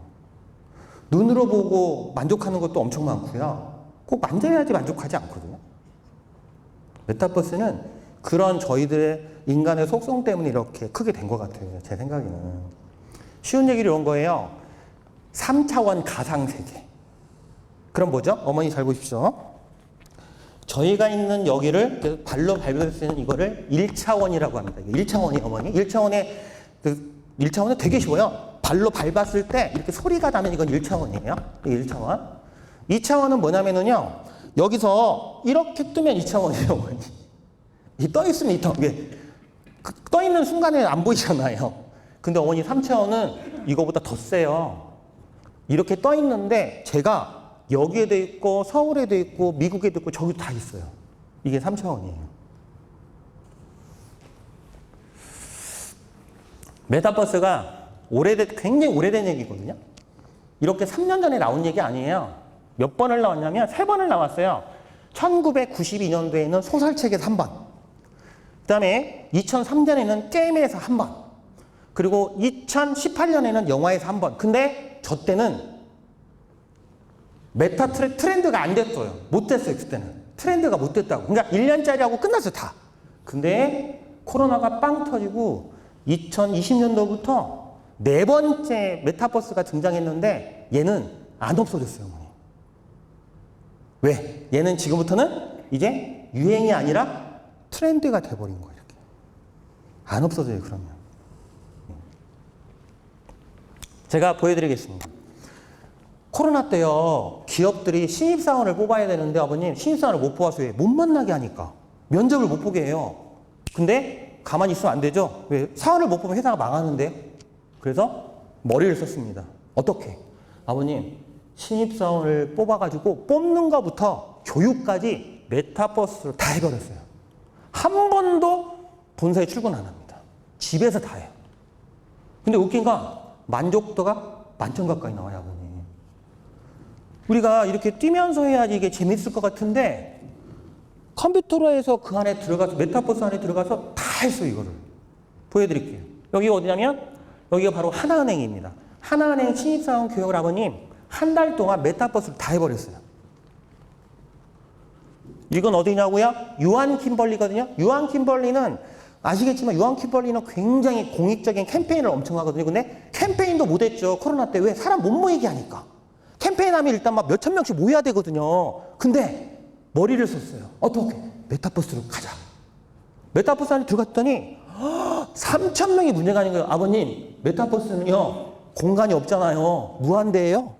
눈으로 보고 만족하는 것도 엄청 많고요. 꼭 만져야지 만족하지 않거든요. 메타버스는 그런 저희들의 인간의 속성 때문에 이렇게 크게 된 것 같아요. 제 생각에는. 쉬운 얘기를 이런 거예요. 3차원 가상세계. 그럼 뭐죠? 어머니 잘 보십시오. 저희가 있는 여기를 발로 밟을 수 있는 이거를 1차원이라고 합니다. 1차원이 어머니. 1차원은 되게 쉬워요. 발로 밟았을 때 이렇게 소리가 나면 이건 1차원이에요. 1차원. 2차원은 뭐냐면은요. 여기서 이렇게 뜨면 2차원이에요, 어머니. 떠 있으면 떠 있는 순간에 안 보이잖아요. 근데 어머니 3차원은 이거보다 더 세요. 이렇게 떠 있는데 제가 여기에도 있고 서울에도 있고 미국에도 있고 저기도 다 있어요. 이게 3차원이에요. 메타버스가 굉장히 오래된 얘기거든요. 이렇게 3년 전에 나온 얘기 아니에요. 몇 번을 나왔냐면 3번을 나왔어요. 1992년도에는 소설책에서 1번. 그 다음에 2003년에는 게임에서 1번. 그리고 2018년에는 영화에서 1번. 근데 저 때는 메타 트렌드가 안 됐어요. 못 됐어요, 그때는. 트렌드가 못 됐다고. 그러니까 1년짜리 하고 끝났어요, 다. 근데 코로나가 빵 터지고 2020년도부터 4번째 메타버스가 등장했는데 얘는 안 없어졌어요, 어머니. 왜? 얘는 지금부터는 이제 유행이 아니라 트렌드가 돼버린 거예요, 이렇게. 안 없어져요, 그러면. 제가 보여드리겠습니다. 코로나 때요, 기업들이 신입사원을 뽑아야 되는데 아버님, 신입사원을 못 뽑아서 왜? 못 만나게 하니까. 면접을 못 보게 해요. 근데 가만히 있으면 안 되죠? 왜? 사원을 못 보면 회사가 망하는데. 그래서 머리를 썼습니다. 어떻게? 아버님, 신입사원을 뽑아가지고 뽑는 것부터 교육까지 메타버스로 다 해버렸어요. 한 번도 본사에 출근 안 합니다. 집에서 다 해요. 근데 웃긴 건 만족도가 만점 가까이 나와요, 아버님. 우리가 이렇게 뛰면서 해야지 이게 재밌을 것 같은데 컴퓨터로 해서 그 안에 들어가서 메타버스 안에 들어가서 다 했어요. 이거를 보여드릴게요. 여기가 어디냐면 여기가 바로 하나은행입니다. 하나은행 신입사원 교육을 아버님 한 달 동안 메타버스를 다 해버렸어요. 이건 어디냐고요? 유한 킴벌리거든요. 유한 킴벌리는 아시겠지만 유한 킴벌리는 굉장히 공익적인 캠페인을 엄청 하거든요. 근데 캠페인도 못했죠. 코로나 때. 왜? 사람 못 모이게 하니까. 캠페인하면 일단 막 몇천 명씩 모여야 되거든요. 근데 머리를 썼어요. 어떻게? 메타버스로 가자. 메타버스 안에 들어갔더니 3천 명이 문제가 아닌 거예요. 아버님, 메타버스는요 공간이 없잖아요. 무한대예요.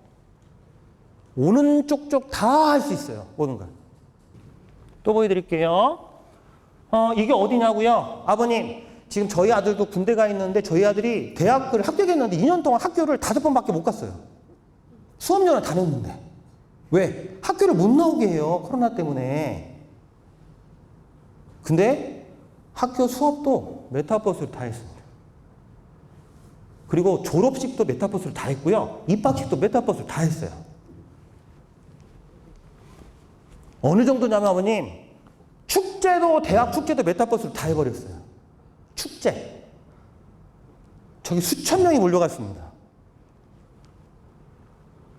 오는 쪽쪽 다 할 수 있어요. 오는 거. 또 보여드릴게요. 이게 어디냐고요? 아버님, 지금 저희 아들도 군대 가 있는데 저희 아들이 대학을 합격했는데 2년 동안 학교를 5번밖에 못 갔어요. 수업료는 다 냈는데. 왜? 학교를 못 나오게 해요. 코로나 때문에. 근데 학교 수업도 메타버스로 다 했습니다. 그리고 졸업식도 메타버스로 다 했고요. 입학식도 메타버스로 다 했어요. 어느 정도냐면 아버님, 축제도 대학 축제도 메타버스로 다 해버렸어요. 축제. 저기 수천 명이 몰려갔습니다.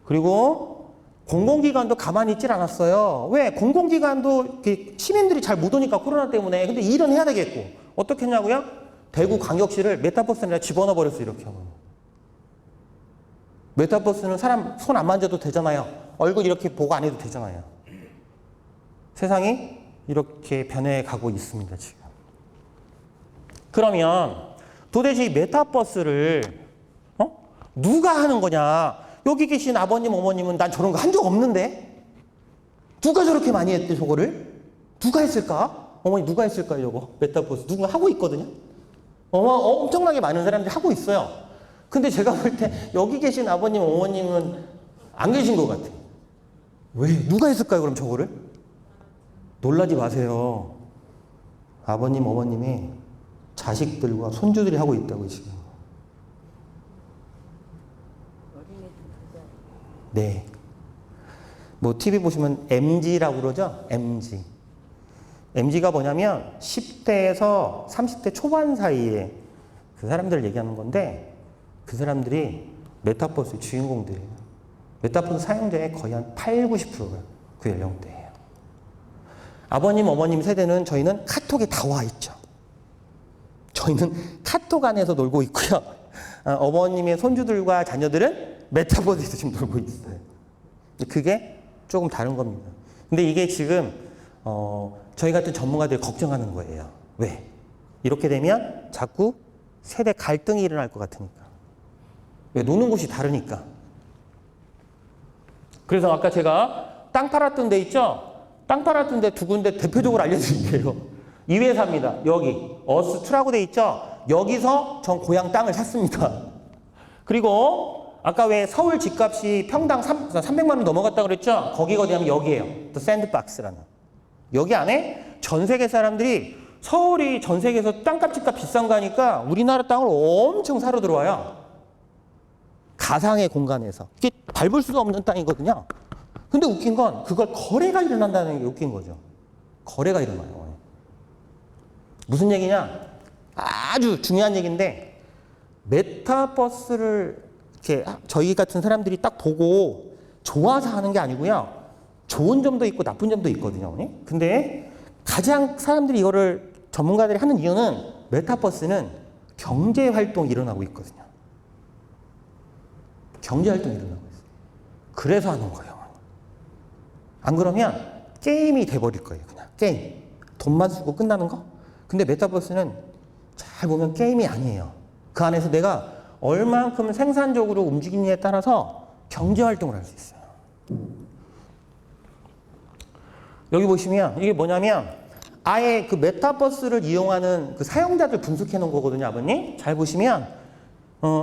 그리고 공공기관도 가만히 있질 않았어요. 왜? 공공기관도 시민들이 잘 못 오니까 코로나 때문에. 근데 일은 해야 되겠고. 어떻게 했냐고요? 대구 광역시를 메타버스에 집어넣어 버렸어요. 이렇게 하면. 메타버스는 사람 손 안 만져도 되잖아요. 얼굴 이렇게 보고 안 해도 되잖아요. 세상이 이렇게 변해가고 있습니다. 지금. 그러면 도대체 이 메타버스를 누가 하는 거냐? 여기 계신 아버님, 어머님은 난 저런 거 한 적 없는데? 누가 저렇게 많이 했대, 저거를? 누가 했을까? 어머니, 누가 했을까요, 저거? 메타버스. 누가 하고 있거든요? 엄청나게 많은 사람들이 하고 있어요. 근데 제가 볼 때 여기 계신 아버님, 어머님은 안 계신 것 같아요. 왜? 누가 했을까요, 그럼 저거를? 놀라지 마세요. 아버님, 어머님이 자식들과 손주들이 하고 있다고, 지금. 네. 뭐 TV 보시면 MZ라고 그러죠? MZ. MZ가 뭐냐면 10대에서 30대 초반 사이에 그 사람들을 얘기하는 건데 그 사람들이 메타버스 주인공들이에요. 메타버스 사용자의 거의 한 8, 90%가 그 연령대예요. 아버님, 어머님 세대는 저희는 카톡에 다 와 있죠. 저희는 카톡 안에서 놀고 있고요. 어머님의 손주들과 자녀들은 메타버스에서 지금 놀고 있어요. 그게 조금 다른 겁니다. 근데 이게 지금 저희 같은 전문가들이 걱정하는 거예요. 왜? 이렇게 되면 자꾸 세대 갈등이 일어날 것 같으니까. 왜? 노는 곳이 다르니까. 그래서 아까 제가 땅 팔았던 데 있죠? 땅 팔았던 데 두 군데 대표적으로 알려드릴게요. 이 회사입니다. 여기 어스2라고 돼 있죠? 여기서 전 고향 땅을 샀습니다. 그리고 아까 왜 서울 집값이 평당 300만 원 넘어갔다고 그랬죠? 거기가 어디냐면 여기예요. The Sandbox라는. 여기 안에 전 세계 사람들이 서울이 전 세계에서 땅값 집값 비싼 거 하니까 우리나라 땅을 엄청 사러 들어와요. 가상의 공간에서. 이게 밟을 수가 없는 땅이거든요. 근데 웃긴 건 그걸 거래가 일어난다는 게 웃긴 거죠. 거래가 일어나요. 무슨 얘기냐? 아주 중요한 얘기인데 메타버스를 이렇게 저희 같은 사람들이 딱 보고 좋아서 하는 게 아니고요. 좋은 점도 있고 나쁜 점도 있거든요. 근데 가장 사람들이 이거를 전문가들이 하는 이유는 메타버스는 경제 활동이 일어나고 있거든요. 경제 활동이 일어나고 있어요. 그래서 하는 거예요. 안 그러면 게임이 돼버릴 거예요. 그냥 게임. 돈만 쓰고 끝나는 거? 근데 메타버스는 잘 보면 게임이 아니에요. 그 안에서 내가 얼만큼 생산적으로 움직이느냐에 따라서 경제 활동을 할 수 있어요. 여기 보시면 이게 뭐냐면 아예 그 메타버스를 이용하는 그 사용자들 분석해 놓은 거거든요, 아버님. 잘 보시면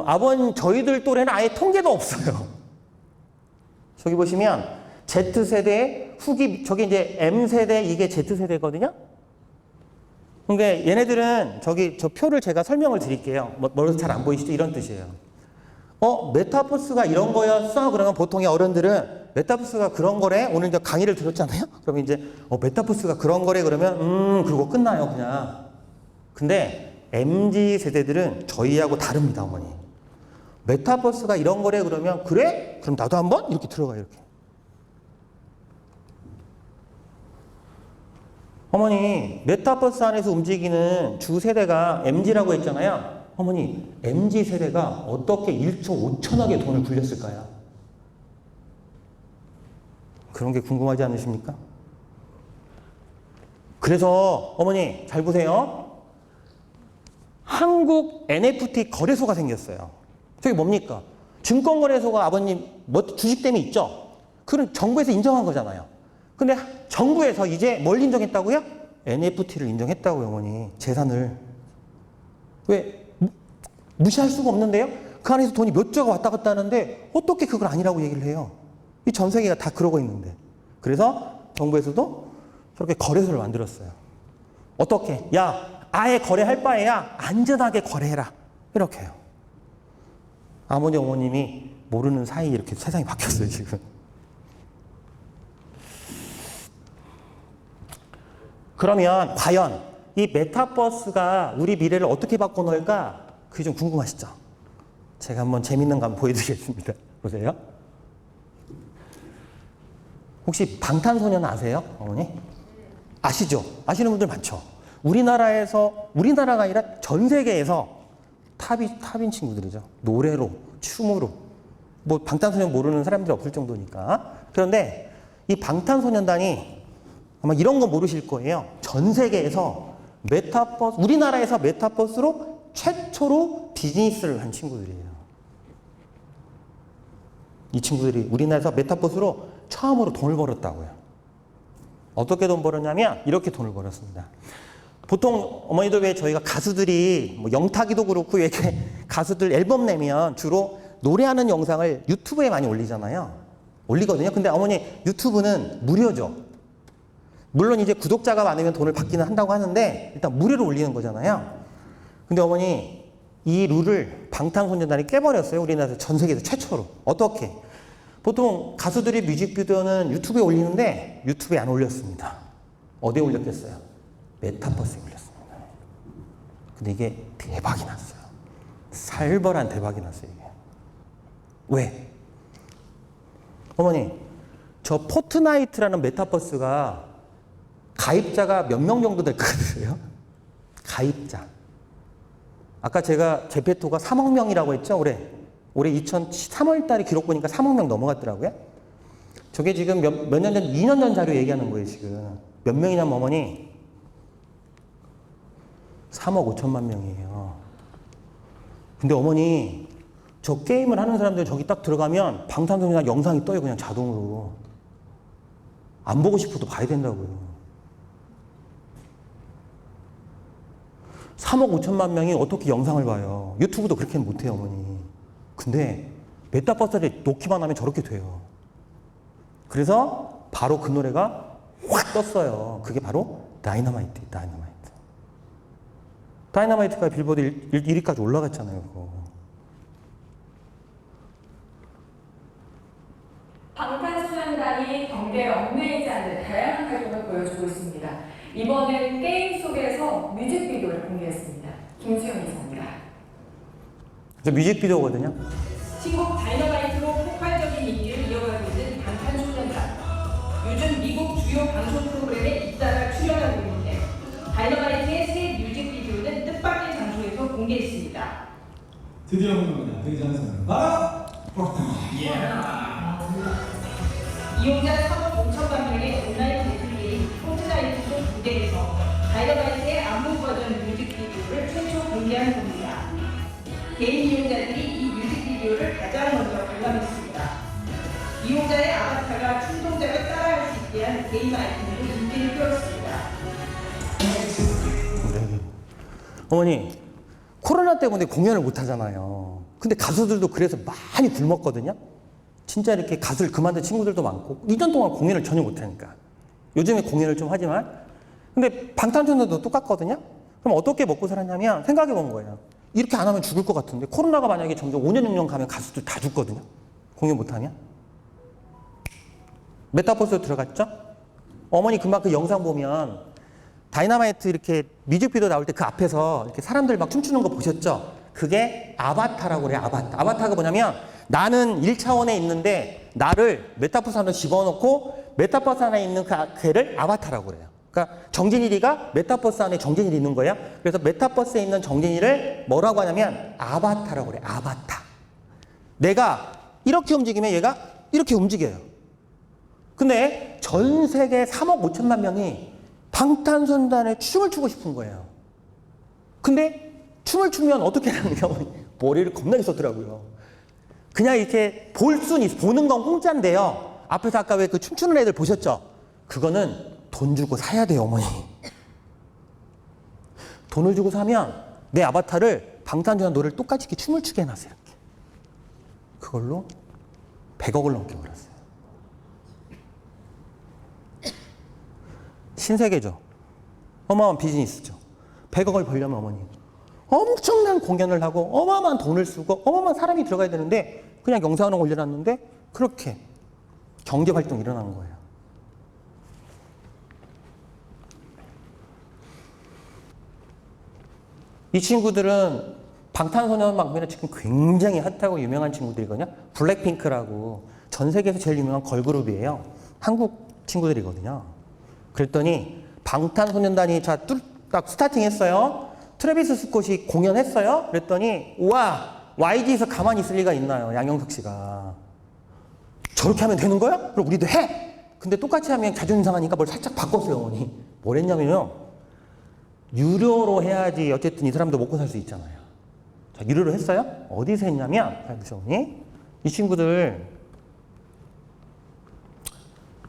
아버님 저희들 또래는 아예 통계도 없어요. 저기 보시면 Z세대 후기 저기 이제 M세대 이게 Z세대거든요. 그러니까 얘네들은 저기 저 표를 제가 설명을 드릴게요. 멀어서 잘 안 보이시죠? 이런 뜻이에요. 메타버스가 이런 거였어? 그러면 보통의 어른들은 메타버스가 그런 거래? 오늘 이제 강의를 들었잖아요? 그러면 이제, 메타버스가 그런 거래? 그러면, 그러고 끝나요, 그냥. 근데, MZ 세대들은 저희하고 다릅니다, 어머니. 메타버스가 이런 거래? 그러면, 그래? 그럼 나도 한번? 이렇게 들어가요, 이렇게. 어머니, 메타버스 안에서 움직이는 주 세대가 MZ라고 했잖아요. 어머니, MZ 세대가 어떻게 1조 5천억의 돈을 굴렸을까요? 그런 게 궁금하지 않으십니까? 그래서 어머니 잘 보세요. 한국 NFT 거래소가 생겼어요. 저게 뭡니까? 증권거래소가 아버님 주식됨이 있죠? 그건 정부에서 인정한 거잖아요. 근데 정부에서 이제 뭘 인정했다고요? NFT를 인정했다고요, 어머니. 재산을. 왜? 무시할 수가 없는데요? 그 안에서 돈이 몇 조가 왔다 갔다 하는데 어떻게 그걸 아니라고 얘기를 해요? 이 전 세계가 다 그러고 있는데. 그래서 정부에서도 저렇게 거래소를 만들었어요. 어떻게? 야, 아예 거래할 바에야 안전하게 거래해라. 이렇게 해요. 아버지, 어머님이 모르는 사이에 이렇게 세상이 바뀌었어요, 지금. 그러면 과연 이 메타버스가 우리 미래를 어떻게 바꿔놓을까? 그게 좀 궁금하시죠? 제가 한번 재밌는 거 한번 보여드리겠습니다. 보세요. 혹시 방탄소년 아세요? 어머니? 아시죠? 아시는 분들 많죠? 우리나라가 아니라 전 세계에서 탑인 친구들이죠. 노래로, 춤으로. 뭐 방탄소년 모르는 사람들이 없을 정도니까. 그런데 이 방탄소년단이 아마 이런 거 모르실 거예요. 전 세계에서 우리나라에서 메타버스로 최초로 비즈니스를 한 친구들이에요. 이 친구들이 우리나라에서 메타버스로 처음으로 돈을 벌었다고요. 어떻게 돈 벌었냐면 이렇게 돈을 벌었습니다. 보통 어머니들 왜 저희가 가수들이 뭐 영탁이도 그렇고 이렇게 가수들 앨범 내면 주로 노래하는 영상을 유튜브에 많이 올리잖아요. 올리거든요. 근데 어머니 유튜브는 무료죠. 물론 이제 구독자가 많으면 돈을 받기는 한다고 하는데 일단 무료로 올리는 거잖아요. 근데 어머니 이 룰을 방탄소년단이 깨버렸어요. 우리나라에서 전 세계에서 최초로. 어떻게? 보통 가수들이 뮤직비디오는 유튜브에 올리는데 유튜브에 안 올렸습니다. 어디에 올렸겠어요? 메타버스에 올렸습니다. 근데 이게 대박이 났어요. 살벌한 대박이 났어요, 이게. 왜? 어머니, 저 포트나이트라는 메타버스가 가입자가 몇 명 정도 될 것 같으세요? 가입자. 아까 제가 제페토가 3억 명이라고 했죠, 올해 2003월 달에 기록 보니까 3억 명 넘어갔더라고요. 저게 지금 몇 년 전, 2년 전 자료 얘기하는 거예요, 지금. 몇 명이냐면 어머니, 3억 5천만 명이에요. 근데 어머니, 저 게임을 하는 사람들 저기 딱 들어가면 방탄소년단 영상이 떠요, 그냥 자동으로. 안 보고 싶어도 봐야 된다고요. 3억 5천만 명이 어떻게 영상을 봐요? 유튜브도 그렇게는 못해요, 어머니. 근데 메타버스를 놓기만 하면 저렇게 돼요. 그래서 바로 그 노래가 확 떴어요. 그게 바로 다이너마이트. 다이너마이트가 빌보드 1위까지 올라갔잖아요, 그거. 방탄소년단이 경계에 얽매이지 않는 다양한 활동을 보여주고 있습니다. 이번엔 게임 속에서 뮤직비디오를 공개했습니다. 김수영 기자입니다. 저 뮤직비디오거든요. 신곡 다이너마이트로 폭발적인 인기를 이어가고 있는 방탄소년단. 요즘 미국 주요 방송 프로그램에 잇따라 출연하고 있는데 다이너마이트의 새 뮤직비디오는 뜻밖의 장소에서 공개했습니다. 드디어 공개합니다. 되게 잘했습니다. 바로 이용자 3억 5천만 명의 온라인 배틀게임 포트나이트 속 무대에서 다이너마이트의 안무 버전 뮤직비디오를 최초 공개한 겁니다. 개인 이용자들이 이 뮤직비디오를 가장 먼저 관람했습니다. 이용자의 아바타가 춤동작을 따라할 수 있게 한 게임 아이템으로 인기를 끌었습니다. 네. 어머니, 코로나 때문에 공연을 못 하잖아요. 근데 가수들도 그래서 많이 굶었거든요. 진짜 이렇게 가수를 그만둔 친구들도 많고 2년 동안 공연을 전혀 못 하니까. 요즘에 공연을 좀 하지만 근데 방탄소년단도 똑같거든요. 그럼 어떻게 먹고 살았냐면 생각해 본 거예요. 이렇게 안 하면 죽을 것 같은데 코로나가 만약에 점점 5년 6년 가면 가수들 다 죽거든요. 공연 못 하면. 메타버스로 들어갔죠? 어머니 금방 그 영상 보면 다이너마이트 이렇게 뮤직비디오 나올 때 그 앞에서 이렇게 사람들 막 춤추는 거 보셨죠? 그게 아바타라고 그래요. 아바타가 뭐냐면 나는 1차원에 있는데 나를 메타버스 안에 집어넣고 메타버스 안에 있는 그 걔를 아바타라고 그래요. 그러니까 정진일이가 메타버스 안에 정진일이 있는 거예요. 그래서 메타버스에 있는 정진일을 뭐라고 하냐면 아바타라고 그래요. 아바타. 내가 이렇게 움직이면 얘가 이렇게 움직여요. 근데 전 세계 3억 5천만 명이 방탄소년단에 춤을 추고 싶은 거예요. 근데 춤을 추면 어떻게 하냐면 머리를 겁나게 썼더라고요. 그냥 이렇게 보는 건 공짜인데요. 앞에서 아까 왜 그 춤추는 애들 보셨죠? 그거는 돈 주고 사야 돼요, 어머니. 돈을 주고 사면 내 아바타를 방탄소년단 노래를 똑같이 이렇게 춤을 추게 해놨어요. 이렇게. 그걸로 100억을 넘게 벌었어요. 신세계죠. 어마어마한 비즈니스죠. 100억을 벌려면 어머니 엄청난 공연을 하고 어마어마한 돈을 쓰고 어마어마한 사람이 들어가야 되는데 그냥 영상을 올려놨는데 그렇게 경제활동이 일어나는 거예요. 이 친구들은 방탄소년단만큼이나 지금 굉장히 핫하고 유명한 친구들이거든요. 블랙핑크라고 전 세계에서 제일 유명한 걸그룹이에요. 한국 친구들이거든요. 그랬더니 방탄소년단이 딱 스타팅했어요. 트래비스 스콧이 공연했어요. 그랬더니 와 YG에서 가만히 있을 리가 있나요? 양영석 씨가 저렇게 하면 되는 거야? 그럼 우리도 해. 근데 똑같이 하면 자존심 상하니까 뭘 살짝 바꿨어요, 어머니. 뭘 했냐면요. 유료로 해야지 어쨌든 이 사람도 먹고 살 수 있잖아요. 자, 유료로 했어요? 어디서 했냐면 어머니 이 친구들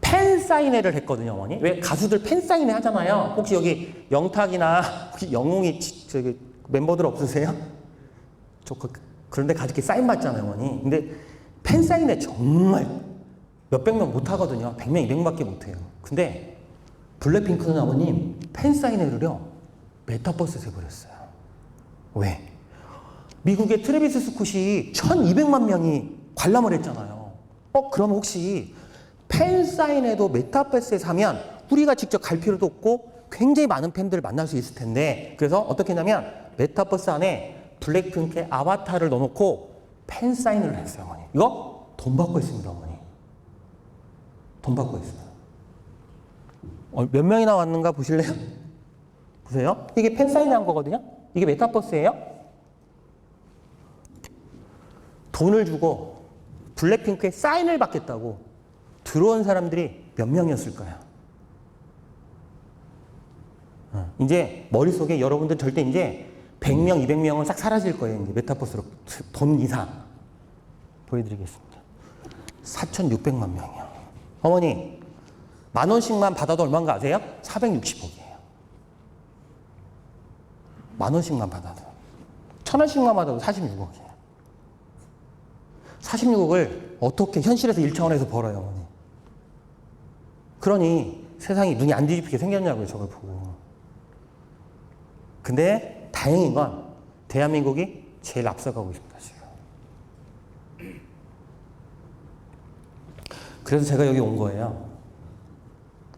팬사인회를 했거든요, 어머니. 왜 가수들 팬사인회 하잖아요. 혹시 여기 영탁이나 혹시 영웅이 저기 멤버들 없으세요? 그런데 가족끼리 사인 받잖아요, 어머니. 근데 팬사인회 정말 몇백 명 못 하거든요. 100명, 200명밖에 못 해요. 근데 블랙핑크는 아버님 팬사인회를요 메타버스에서 해버렸어요. 왜? 미국의 트래비스 스콧이 1200만 명이 관람을 했잖아요. 그럼 혹시 팬사인회도 메타버스에서 하면 우리가 직접 갈 필요도 없고 굉장히 많은 팬들을 만날 수 있을 텐데 그래서 어떻게 했냐면 메타버스 안에 블랙핑크의 아바타를 넣어놓고 팬사인회를 했어요, 어머니. 이거 돈 받고 했습니다, 어머니. 돈 받고 했어요. 몇 명이나 왔는가 보실래요? 보세요. 이게 팬사인회 한 거거든요. 이게 메타버스예요. 돈을 주고 블랙핑크의 사인을 받겠다고 들어온 사람들이 몇 명이었을까요? 이제 머릿속에 여러분들 절대 이제 100명, 200명은 싹 사라질 거예요. 이제 메타버스로 돈 이상 보여드리겠습니다. 4,600만 명이요. 어머니 10,000원씩만 받아도 얼마인가 아세요? 460억이에요. 10,000원씩만 받아도 1,000원씩만 받아도 46억이에요. 46억을 어떻게 현실에서 1차원에서 벌어요, 어머니. 그러니 세상이 눈이 안 뒤집히게 생겼냐고요, 저걸 보고. 근데 다행인 건 대한민국이 제일 앞서가고 있습니다, 지금. 그래서 제가 여기 온 거예요.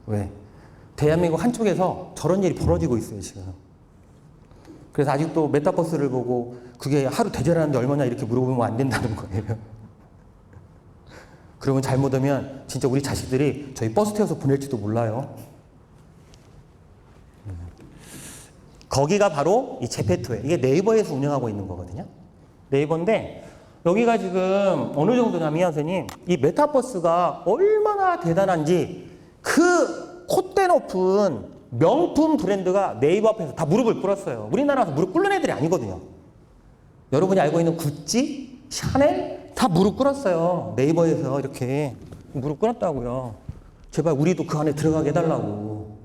왜? 대한민국 한쪽에서 저런 일이 벌어지고 있어요, 지금. 그래서 아직도 메타버스를 보고 그게 하루 대절하는데 얼마냐 이렇게 물어보면 안 된다는 거예요. 그러면 잘못하면 진짜 우리 자식들이 저희 버스 태워서 보낼지도 몰라요. 거기가 바로 이 제페토예요. 이게 네이버에서 운영하고 있는 거거든요. 네이버인데 여기가 지금 어느 정도냐면 선생님 이 메타버스가 얼마나 대단한지 그 콧대 높은 명품 브랜드가 네이버 앞에서 다 무릎을 꿇었어요. 우리나라에서 무릎 꿇는 애들이 아니거든요. 여러분이 알고 있는 구찌, 샤넬 다 무릎 꿇었어요. 네이버에서 이렇게 무릎 꿇었다고요. 제발 우리도 그 안에 들어가게 해달라고.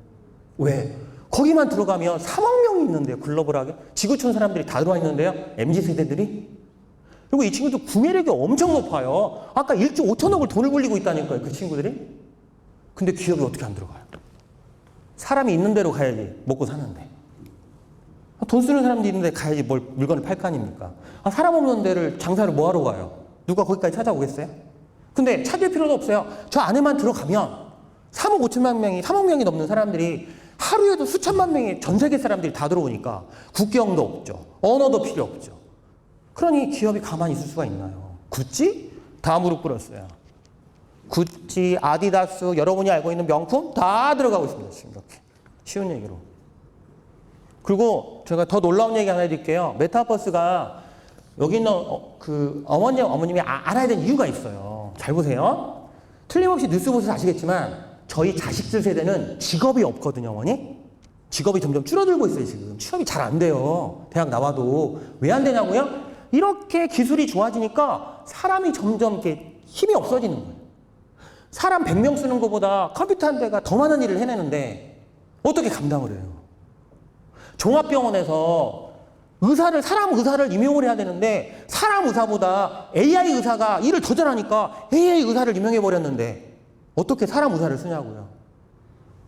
왜? 거기만 들어가면 3억 명이 있는데요. 글로벌하게. 지구촌 사람들이 다 들어와 있는데요. MZ세대들이. 그리고 이 친구들 구매력이 엄청 높아요. 아까 1조 5천억을 돈을 굴리고 있다니까요. 그 친구들이. 근데 기업이 어떻게 안 들어가요? 사람이 있는 데로 가야지 먹고 사는데. 돈 쓰는 사람들이 있는데 가야지 뭘 물건을 팔 거 아닙니까? 사람 없는 데를 장사를 뭐하러 가요? 누가 거기까지 찾아오겠어요? 근데 찾을 필요도 없어요. 저 안에만 들어가면 3억 5천만 명이, 3억 명이 넘는 사람들이 하루에도 수천만 명의 전 세계 사람들이 다 들어오니까 국경도 없죠. 언어도 필요 없죠. 그러니 기업이 가만히 있을 수가 있나요? 구찌? 다 무릎 꿇었어요. 구찌, 아디다스, 여러분이 알고 있는 명품 다 들어가고 있습니다. 지금 이렇게. 쉬운 얘기로. 그리고 제가 더 놀라운 얘기 하나 해드릴게요. 메타버스가 여기 있는 어머님이 알아야 되는 이유가 있어요. 잘 보세요. 틀림없이 뉴스 보셔서 아시겠지만 저희 자식들 세대는 직업이 없거든요, 어머니. 직업이 점점 줄어들고 있어요, 지금. 취업이 잘 안 돼요. 대학 나와도. 왜 안 되냐고요? 이렇게 기술이 좋아지니까 사람이 점점 이렇게 힘이 없어지는 거예요. 사람 100명 쓰는 것보다 컴퓨터 한 대가 더 많은 일을 해내는데 어떻게 감당을 해요? 종합병원에서 사람 의사를 임용을 해야 되는데 사람 의사보다 AI 의사가 일을 더 잘하니까 AI 의사를 임용해버렸는데 어떻게 사람 의사를 쓰냐고요.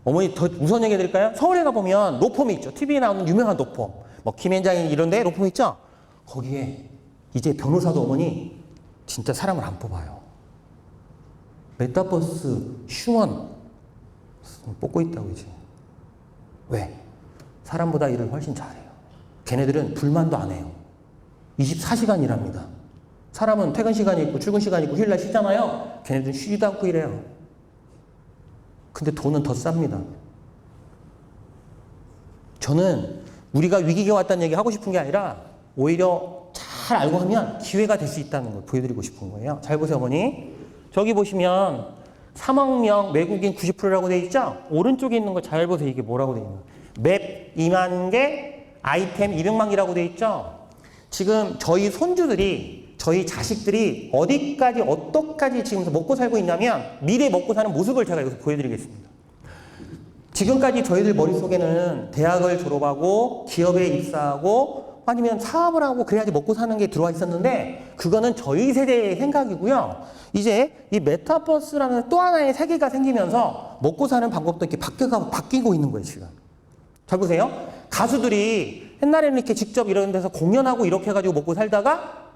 어머니 더 우선 얘기해 드릴까요? 서울에 가보면 로펌이 있죠. TV에 나오는 유명한 로펌. 뭐 김앤장인 이런 데 로펌 있죠? 거기에 이제 변호사도 어머니 진짜 사람을 안 뽑아요. 메타버스 휴먼 뽑고 있다고 이제. 왜? 사람보다 일을 훨씬 잘해요. 걔네들은 불만도 안 해요. 24시간 일합니다. 사람은 퇴근 시간이 있고 출근 시간이 있고 휴일날 쉬잖아요. 걔네들은 쉬지도 않고 일해요. 근데 돈은 더 쌉니다. 저는 우리가 위기가 왔다는 얘기 하고 싶은 게 아니라 오히려 잘 알고 하면 기회가 될 수 있다는 걸 보여드리고 싶은 거예요. 잘 보세요, 어머니. 저기 보시면 3억 명 외국인 90%라고 돼 있죠? 오른쪽에 있는 거 잘 보세요. 이게 뭐라고 돼 있는 맵 2만 개, 아이템 200만 개라고 돼 있죠? 지금 저희 손주들이, 저희 자식들이 어디까지, 어떡까지 지금 먹고 살고 있냐면 미래 먹고 사는 모습을 제가 여기서 보여드리겠습니다. 지금까지 저희들 머릿속에는 대학을 졸업하고 기업에 입사하고 아니면 사업을 하고 그래야지 먹고 사는 게 들어와 있었는데 그거는 저희 세대의 생각이고요. 이제 이 메타버스라는 또 하나의 세계가 생기면서 먹고 사는 방법도 이렇게 바뀌고 있는 거예요, 지금. 잘 보세요. 가수들이 옛날에는 이렇게 직접 이런 데서 공연하고 이렇게 해가지고 먹고 살다가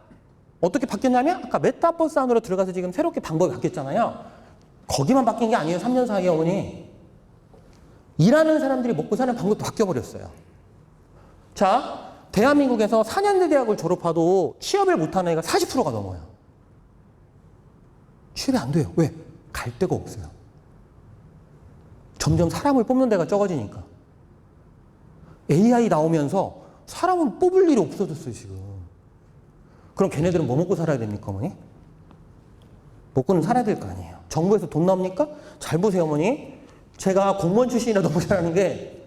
어떻게 바뀌었냐면 아까 메타버스 안으로 들어가서 지금 새롭게 방법이 바뀌었잖아요. 거기만 바뀐 게 아니에요. 3년 사이에 어머니. 일하는 사람들이 먹고 사는 방법도 바뀌어버렸어요. 자, 대한민국에서 4년제 대학을 졸업해도 취업을 못하는 애가 40%가 넘어요. 취업이 안 돼요. 왜? 갈 데가 없어요. 점점 사람을 뽑는 데가 적어지니까. AI 나오면서 사람은 뽑을 일이 없어졌어요, 지금. 그럼 걔네들은 뭐 먹고 살아야 됩니까, 어머니? 먹고는 살아야 될 거 아니에요. 정부에서 돈 나옵니까? 잘 보세요, 어머니. 제가 공무원 출신이라 너무 잘하는 게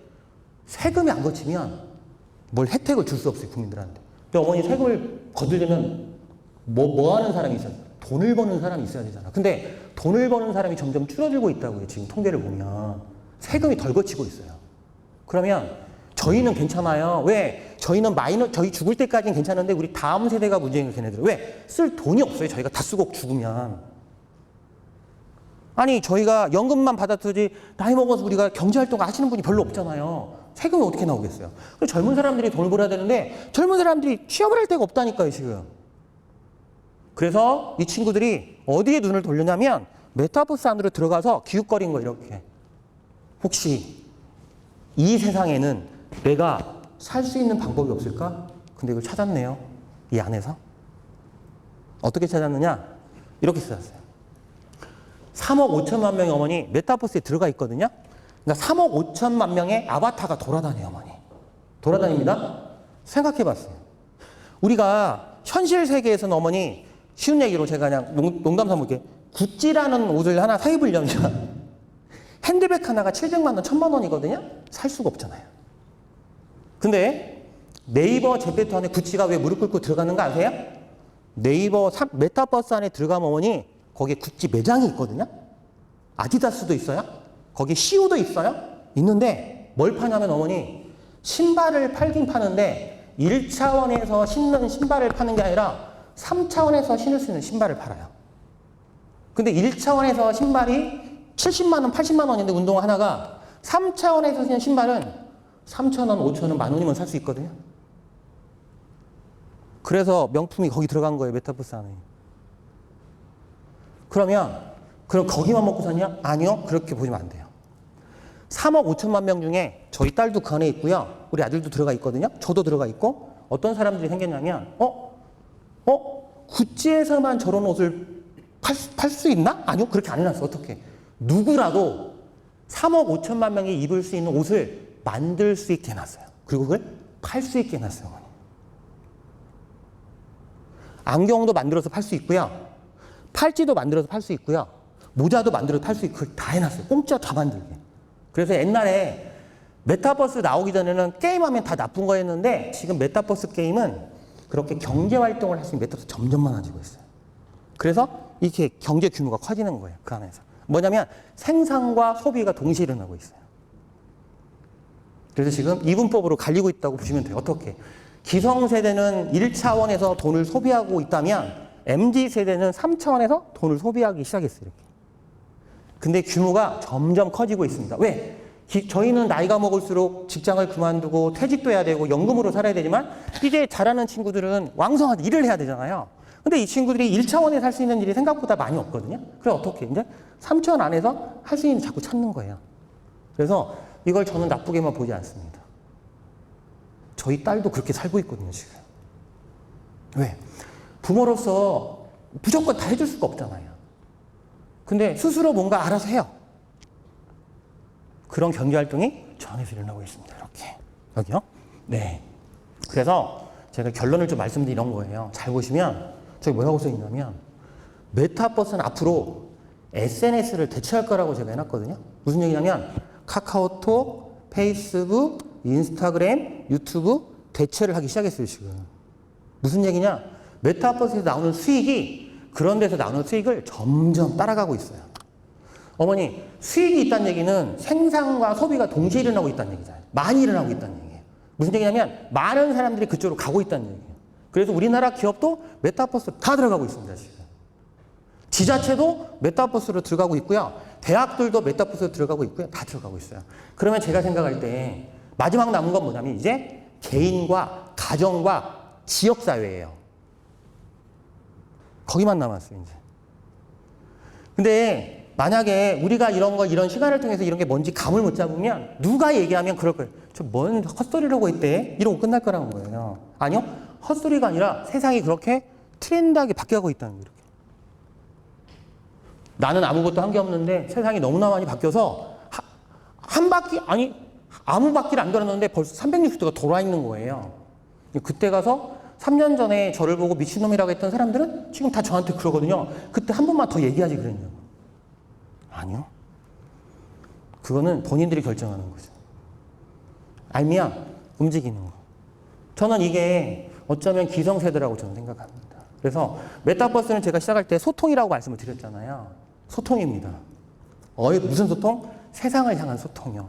세금이 안 거치면 뭘 혜택을 줄 수 없어요, 국민들한테. 근데 어머니 세금을 거두려면 뭐 하는 사람이 있어요? 돈을 버는 사람이 있어야 되잖아. 근데 돈을 버는 사람이 점점 줄어들고 있다고요, 지금 통계를 보면. 세금이 덜 거치고 있어요. 그러면 저희는 괜찮아요. 왜? 저희는 저희 죽을 때까지는 괜찮은데 우리 다음 세대가 문제인 거예요, 걔네들. 왜? 쓸 돈이 없어요, 저희가 다 쓰고 죽으면. 아니, 저희가 연금만 받았지 나이 먹어서 우리가 경제활동 하시는 분이 별로 없잖아요. 세금이 어떻게 나오겠어요? 그래서 젊은 사람들이 돈을 벌어야 되는데 젊은 사람들이 취업을 할 데가 없다니까요, 지금. 그래서 이 친구들이 어디에 눈을 돌리냐면 메타버스 안으로 들어가서 기웃거린 거 이렇게. 혹시 이 세상에는 내가 살 수 있는 방법이 없을까? 근데 이걸 찾았네요. 이 안에서. 어떻게 찾았느냐? 이렇게 찾았어요. 3억 5천만 명의 어머니 메타버스에 들어가 있거든요. 그러니까 3억 5천만 명의 아바타가 돌아다녀요, 어머니. 돌아다닙니다. 생각해 봤어요. 우리가 현실 세계에서는 어머니 쉬운 얘기로 제가 그냥 농담 삼아 볼게요. 구찌라는 옷을 하나 사 입으려면 핸드백 하나가 700만 원, 1000만 원이거든요. 살 수가 없잖아요. 근데 네이버 제페토 안에 구찌가 왜 무릎 꿇고 들어가는 거 아세요? 네이버 메타버스 안에 들어가면 어머니 거기에 구찌 매장이 있거든요. 아디다스도 있어요. 거기 CU도 있어요. 있는데 뭘 파냐면 어머니 신발을 팔긴 파는데 1차원에서 신는 신발을 파는 게 아니라 3차원에서 신을 수 있는 신발을 팔아요. 근데 1차원에서 신발이 70만 원, 80만 원인데 운동화 하나가 3차원에서 신는 신발은 3,000원, 5,000원, 만 원이면 살 수 있거든요. 그래서 명품이 거기 들어간 거예요, 메타버스 안에. 그럼 거기만 먹고 사냐? 아니요. 그렇게 보시면 안 돼요. 3억 5천만 명 중에 저희 딸도 그 안에 있고요. 우리 아들도 들어가 있거든요. 저도 들어가 있고 어떤 사람들이 생겼냐면 구찌에서만 저런 옷을 팔 수 있나? 아니요. 그렇게 안 해놨어. 어떻게? 누구라도 3억 5천만 명이 입을 수 있는 옷을 만들 수 있게 해놨어요. 그리고 그걸 팔 수 있게 해놨어요. 안경도 만들어서 팔 수 있고요. 팔찌도 만들어서 팔 수 있고요. 모자도 만들어서 팔 수 있고 그걸 다 해놨어요. 공짜 다 만들게. 그래서 옛날에 메타버스 나오기 전에는 게임하면 다 나쁜 거였는데 지금 메타버스 게임은 그렇게 경제 활동을 할 수 있는 메타버스 점점 많아지고 있어요. 그래서 이렇게 경제 규모가 커지는 거예요. 그 안에서. 뭐냐면 생산과 소비가 동시에 일어나고 있어요. 그래서 지금 이분법으로 갈리고 있다고 보시면 돼요. 어떻게? 기성세대는 1차원에서 돈을 소비하고 있다면 MZ세대는 3차원에서 돈을 소비하기 시작했어요. 이렇게. 근데 규모가 점점 커지고 있습니다. 왜? 저희는 나이가 먹을수록 직장을 그만두고 퇴직도 해야 되고 연금으로 살아야 되지만 이제 자라는 친구들은 왕성하게 일을 해야 되잖아요. 근데 이 친구들이 1차원에 살 수 있는 일이 생각보다 많이 없거든요. 그래서 어떻게 이제 3차원 안에서 할 수 있는 일 자꾸 찾는 거예요. 그래서 이걸 저는 나쁘게만 보지 않습니다. 저희 딸도 그렇게 살고 있거든요, 지금. 왜? 부모로서 무조건 다 해줄 수가 없잖아요. 근데 스스로 뭔가 알아서 해요. 그런 경제활동이 저 안에서 일어나고 있습니다. 이렇게. 여기요? 네. 그래서 제가 결론을 좀 말씀드린 거예요. 잘 보시면 저기 뭐라고 써 있냐면 메타버스는 앞으로 SNS를 대체할 거라고 제가 해놨거든요. 무슨 얘기냐면 카카오톡, 페이스북, 인스타그램, 유튜브 대체를 하기 시작했어요, 지금. 무슨 얘기냐? 메타버스에서 나오는 수익이 그런 데서 나오는 수익을 점점 따라가고 있어요. 어머니, 수익이 있다는 얘기는 생산과 소비가 동시에 일어나고 있다는 얘기잖아요. 많이 일어나고 있다는 얘기예요. 무슨 얘기냐면 많은 사람들이 그쪽으로 가고 있다는 얘기예요. 그래서 우리나라 기업도 메타버스로 다 들어가고 있습니다, 지금. 지자체도 메타버스로 들어가고 있고요. 대학들도 메타버스로 들어가고 있고요. 다 들어가고 있어요. 그러면 제가 생각할 때 마지막 남은 건 뭐냐면 이제 개인과 가정과 지역사회예요. 거기만 남았어요, 이제. 근데 만약에 우리가 이런 시간을 통해서 이런 게 뭔지 감을 못 잡으면 누가 얘기하면 그럴 거예요. 저 뭔 헛소리라고 했대? 이러고 끝날 거라는 거예요. 아니요. 헛소리가 아니라 세상이 그렇게 트렌드하게 바뀌어가고 있다는 거예요. 이렇게. 나는 아무것도 한 게 없는데 세상이 너무나 많이 바뀌어서 한 바퀴, 아니 아무 바퀴를 안 돌았는데 벌써 360도가 돌아 있는 거예요. 그때 가서 3년 전에 저를 보고 미친놈이라고 했던 사람들은 지금 다 저한테 그러거든요. 그때 한 번만 더 얘기하지 그랬냐고. 아니요. 그거는 본인들이 결정하는 거죠. 알미야, 움직이는 거. 저는 이게 어쩌면 기성세대라고 저는 생각합니다. 그래서 메타버스는 제가 시작할 때 소통이라고 말씀을 드렸잖아요. 소통입니다. 무슨 소통? 세상을 향한 소통이요.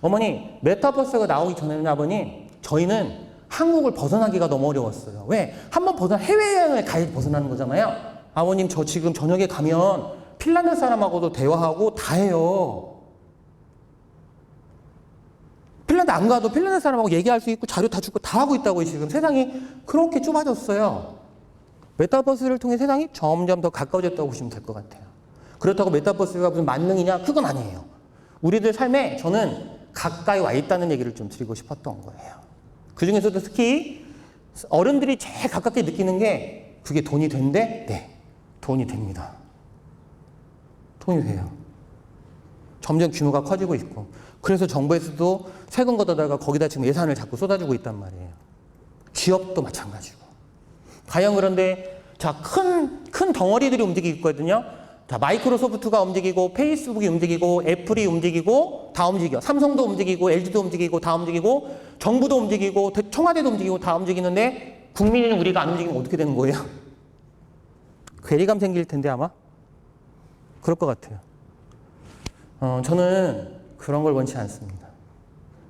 어머니, 메타버스가 나오기 전에는 아버님, 저희는 한국을 벗어나기가 너무 어려웠어요. 왜? 한번 해외여행을 가야 벗어나는 거잖아요. 아버님, 저 지금 저녁에 가면 핀란드 사람하고도 대화하고 다 해요. 핀란드 안 가도 핀란드 사람하고 얘기할 수 있고 자료 다 주고 다 하고 있다고요. 지금 세상이 그렇게 좁아졌어요. 메타버스를 통해 세상이 점점 더 가까워졌다고 보시면 될 것 같아요. 그렇다고 메타버스가 무슨 만능이냐? 그건 아니에요. 우리들 삶에 저는 가까이 와 있다는 얘기를 좀 드리고 싶었던 거예요. 그 중에서도 특히 어른들이 제일 가깝게 느끼는 게 그게 돈이 된대? 네. 돈이 됩니다. 돈이 돼요. 점점 규모가 커지고 있고. 그래서 정부에서도 세금 걷어다가 거기다 지금 예산을 자꾸 쏟아주고 있단 말이에요. 기업도 마찬가지고. 과연 그런데 자, 큰 덩어리들이 움직이고 있거든요. 자, 마이크로소프트가 움직이고 페이스북이 움직이고 애플이 움직이고 다 움직여. 삼성도 움직이고 LG도 움직이고 다 움직이고 정부도 움직이고 청와대도 움직이고 다 움직이는데 국민인 우리가 안 움직이면 어떻게 되는 거예요? 괴리감 생길 텐데 아마? 그럴 것 같아요. 저는 그런 걸 원치 않습니다.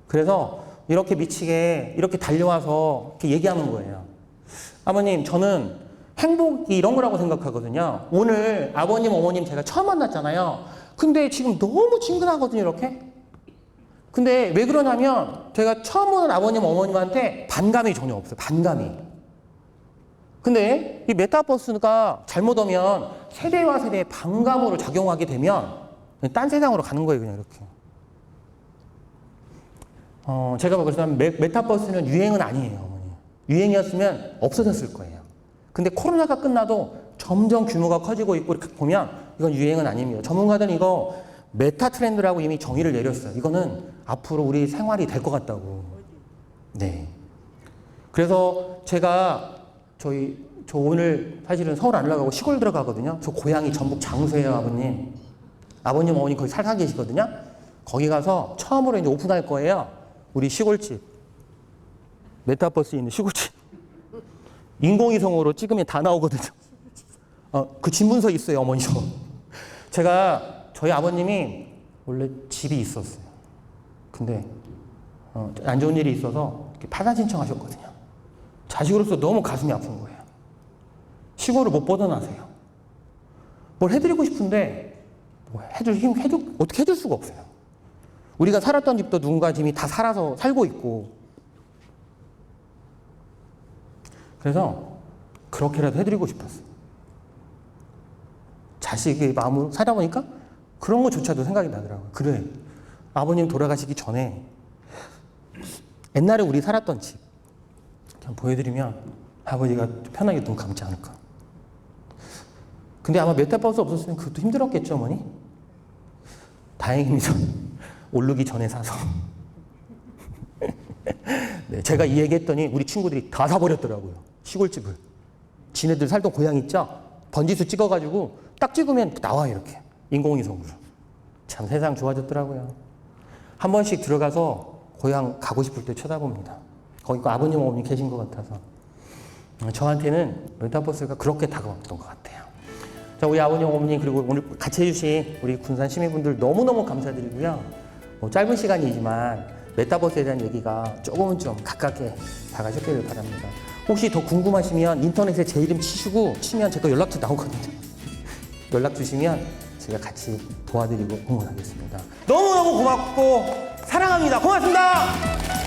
그래서 이렇게 미치게 이렇게 달려와서 이렇게 얘기하는 거예요. 아버님, 저는 행복이 이런 거라고 생각하거든요. 오늘 아버님, 어머님 제가 처음 만났잖아요. 근데 지금 너무 친근하거든요, 이렇게. 근데 왜 그러냐면 제가 처음 보는 아버님, 어머님한테 반감이 전혀 없어요. 반감이. 근데 이 메타버스가 잘못 오면 세대와 세대의 반감으로 작용하게 되면 딴 세상으로 가는 거예요, 그냥 이렇게. 제가 그러지만 메타버스는 유행은 아니에요, 어머니. 유행이었으면 없어졌을 거예요. 근데 코로나가 끝나도 점점 규모가 커지고 있고 이렇게 보면 이건 유행은 아닙니다. 전문가들은 이거 메타 트렌드라고 이미 정의를 내렸어요. 이거는 앞으로 우리 생활이 될 것 같다고. 네. 그래서 제가 저 오늘 사실은 서울 안 올라가고 시골 들어가거든요. 저 고향이 전북 장수예요, 아버님. 아버님, 어머니 거기 살고 계시거든요. 거기 가서 처음으로 이제 오픈할 거예요. 우리 시골집. 메타버스에 있는 시골집. 인공위성으로 찍으면 다 나오거든요. 그 진문서 있어요, 어머니 저. 저희 아버님이 원래 집이 있었어요. 근데 안 좋은 일이 있어서 파산 신청하셨거든요. 자식으로서 너무 가슴이 아픈 거예요. 시골을 못 벗어나세요. 뭘 해드리고 싶은데 어떻게 해줄 수가 없어요. 우리가 살았던 집도 누군가 집이 다 살고 있고. 그래서 그렇게라도 해드리고 싶었어요. 자식의 마음으로 살다 보니까 그런 것조차도 생각이 나더라고요. 그래, 아버님 돌아가시기 전에 옛날에 우리 살았던 집 그냥 보여드리면 아버지가 편하게 눈 감지 않을까. 근데 아마 메타버스 없었으면 그것도 힘들었겠죠, 어머니? 다행입니다. 오르기 전에 사서. 네, 제가 이 얘기했더니 우리 친구들이 다 사버렸더라고요. 시골집을. 지네들 살던 고향 있죠? 번지수 찍어가지고 딱 찍으면 나와요, 이렇게. 인공위성으로. 참 세상 좋아졌더라고요. 한 번씩 들어가서 고향 가고 싶을 때 쳐다봅니다. 거기 아버님, 어머니 계신 것 같아서. 저한테는 메타버스가 그렇게 다가왔던 것 같아요. 자, 우리 아버님, 어머니, 그리고 오늘 같이 해주신 우리 군산 시민분들 너무너무 감사드리고요. 짧은 시간이지만 메타버스에 대한 얘기가 조금은 좀 가깝게 다가셨기를 바랍니다. 혹시 더 궁금하시면 인터넷에 제 이름 치면 제가 연락처 나오거든요. 연락 주시면 제가 같이 도와드리고 응원하겠습니다. 너무너무 고맙고 사랑합니다. 고맙습니다.